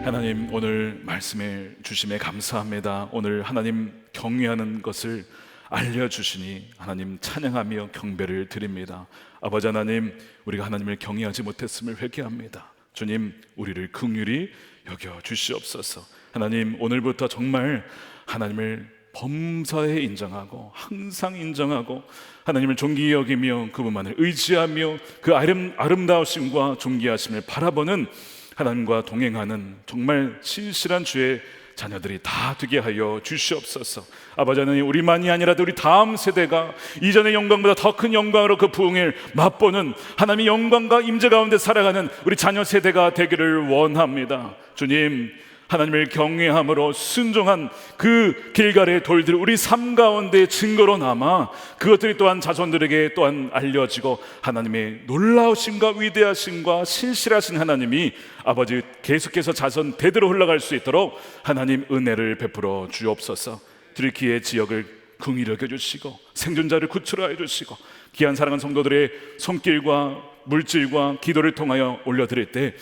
하나님 오늘 말씀을 주심에 감사합니다. 오늘 하나님 경외하는 것을 알려주시니 하나님 찬양하며 경배를 드립니다. 아버지 하나님 우리가 하나님을 경외하지 못했음을 회개합니다. 주님 우리를 긍휼히 여겨 주시옵소서. 하나님 오늘부터 정말 하나님을 범사에 인정하고 항상 인정하고 하나님을 존귀히 여기며 그분만을 의지하며 그 아름다우심과 존귀하심을 바라보는 하나님과 동행하는 정말 신실한 주의 자녀들이 다 되게 하여 주시옵소서. 아버지 하나님 우리만이 아니라도 우리 다음 세대가 이전의 영광보다 더 큰 영광으로 그 부흥을 맛보는 하나님의 영광과 임재 가운데 살아가는 우리 자녀 세대가 되기를 원합니다. 주님 하나님을 경외함으로 순종한 그 길갈의 돌들 우리 삶 가운데 증거로 남아 그것들이 또한 자손들에게 또한 알려지고 하나님의 놀라우심과 위대하심과 신실하신 하나님이 아버지 계속해서 자손 대대로 흘러갈 수 있도록 하나님 은혜를 베풀어 주옵소서. 들키의 지역을 긍휼히 여겨주시고 생존자를 구출하여 주시고 귀한 사랑하는 성도들의 손길과 물질과 기도를 통하여 올려드릴 때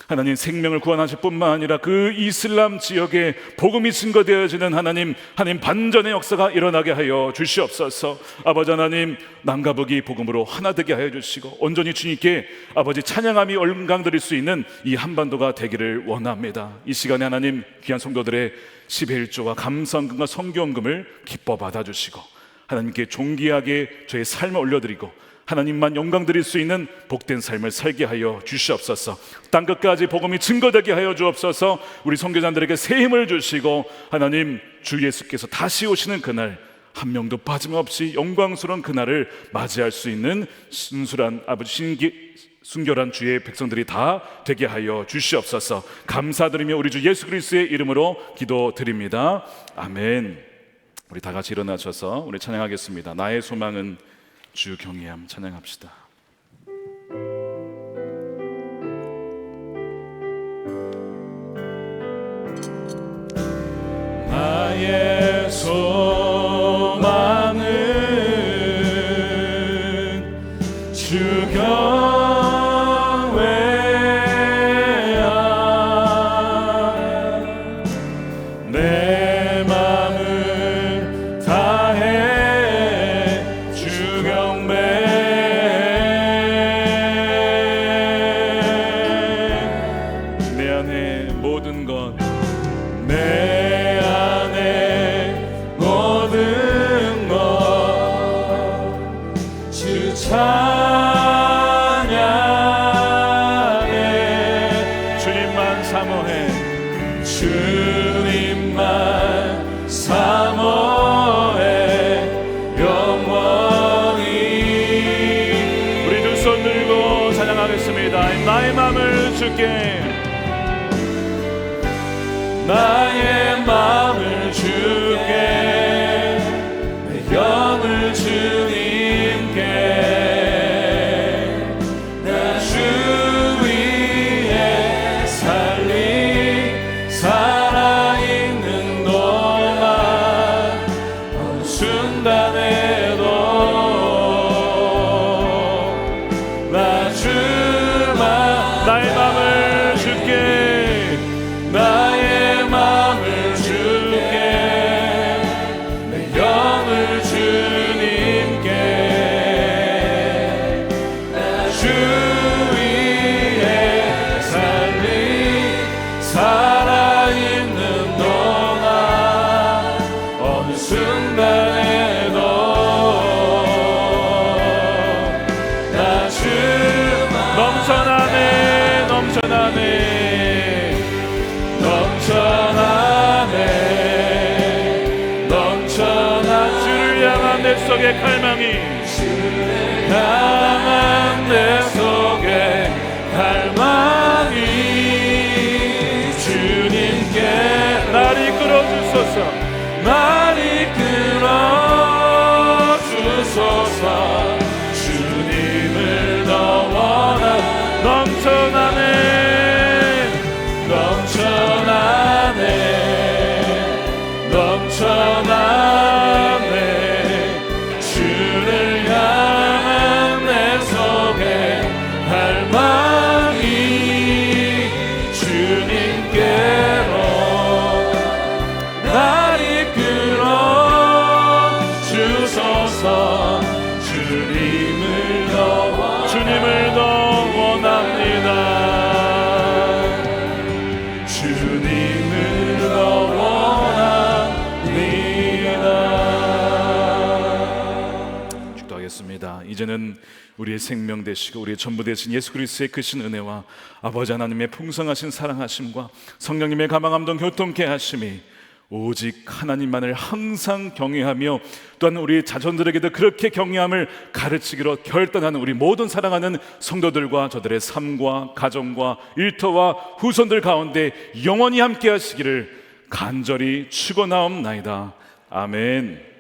하나님 생명을 구원하실 뿐만 아니라 그 이슬람 지역에 복음이 증거되어지는 하나님 반전의 역사가 일어나게 하여 주시옵소서. 아버지 하나님 남과 북이 복음으로 하나 되게 하여 주시고 온전히 주님께 아버지 찬양함이 영광드릴 수 있는 이 한반도가 되기를 원합니다. 이 시간에 하나님 귀한 성도들의 11조와 감사헌금과 성교헌금을 기뻐 받아주시고 하나님께 존귀하게 저의 삶을 올려드리고 하나님만 영광 드릴 수 있는 복된 삶을 살게 하여 주시옵소서. 땅끝까지 복음이 증거되게 하여 주옵소서. 우리 선교사들에게 새 힘을 주시고 하나님 주 예수께서 다시 오시는 그날 한 명도 빠짐없이 영광스러운 그날을 맞이할 수 있는 순수한 아버지 순결한 주의 백성들이 다 되게 하여 주시옵소서. 감사드리며 우리 주 예수 그리스도의 이름으로 기도드립니다. 아멘. 우리 다 같이 일어나셔서 우리 찬양하겠습니다. 나의 소망은 주 경외함 찬양합시다. 나의 소망 내 맘을 다해 주 경배 내 안에 모든 것 내 안에 모든 것 주 찬양해 주님만 사모해 주님만 사모해 영원히. 우리 두 손 들고 찬양하겠습니다. 나의 마음을 주께 나의 마음을 주께 내 영을 주님께 나 주 위에 살아있는 동안 어느 순간에도 나 주만 나의 마음을 주께 나의 마음을 주께 내 영을 주님께 나 주 위에 살아있는 동안 어느 순간에도 나 주만 넘쳐나네 넘쳐나네 넘쳐나 주를 향한 내 속의 갈망이 향한 내 속에 갈망이 주님께 날 이끌어 주소서 날 이끌어 주소서 주님을 더 원하 넘쳐나네 주를 향한 내 속에 갈망이 주님께로 날 이끌어 주소서 주님을 더 원합니다 주님을 더 원합니다. 기도하겠습니다. 이제는 우리의 생명 되시고 우리의 전부 되신 예수 그리스도의 크신 은혜와 아버지 하나님의 풍성하신 사랑하심과 성령님의 가망함동 교통케 하심이 오직 하나님만을 항상 경외하며 또한 우리 자손들에게도 그렇게 경외함을 가르치기로 결단하는 우리 모든 사랑하는 성도들과 저들의 삶과 가정과 일터와 후손들 가운데 영원히 함께 하시기를 간절히 축원하옵나이다. 아멘.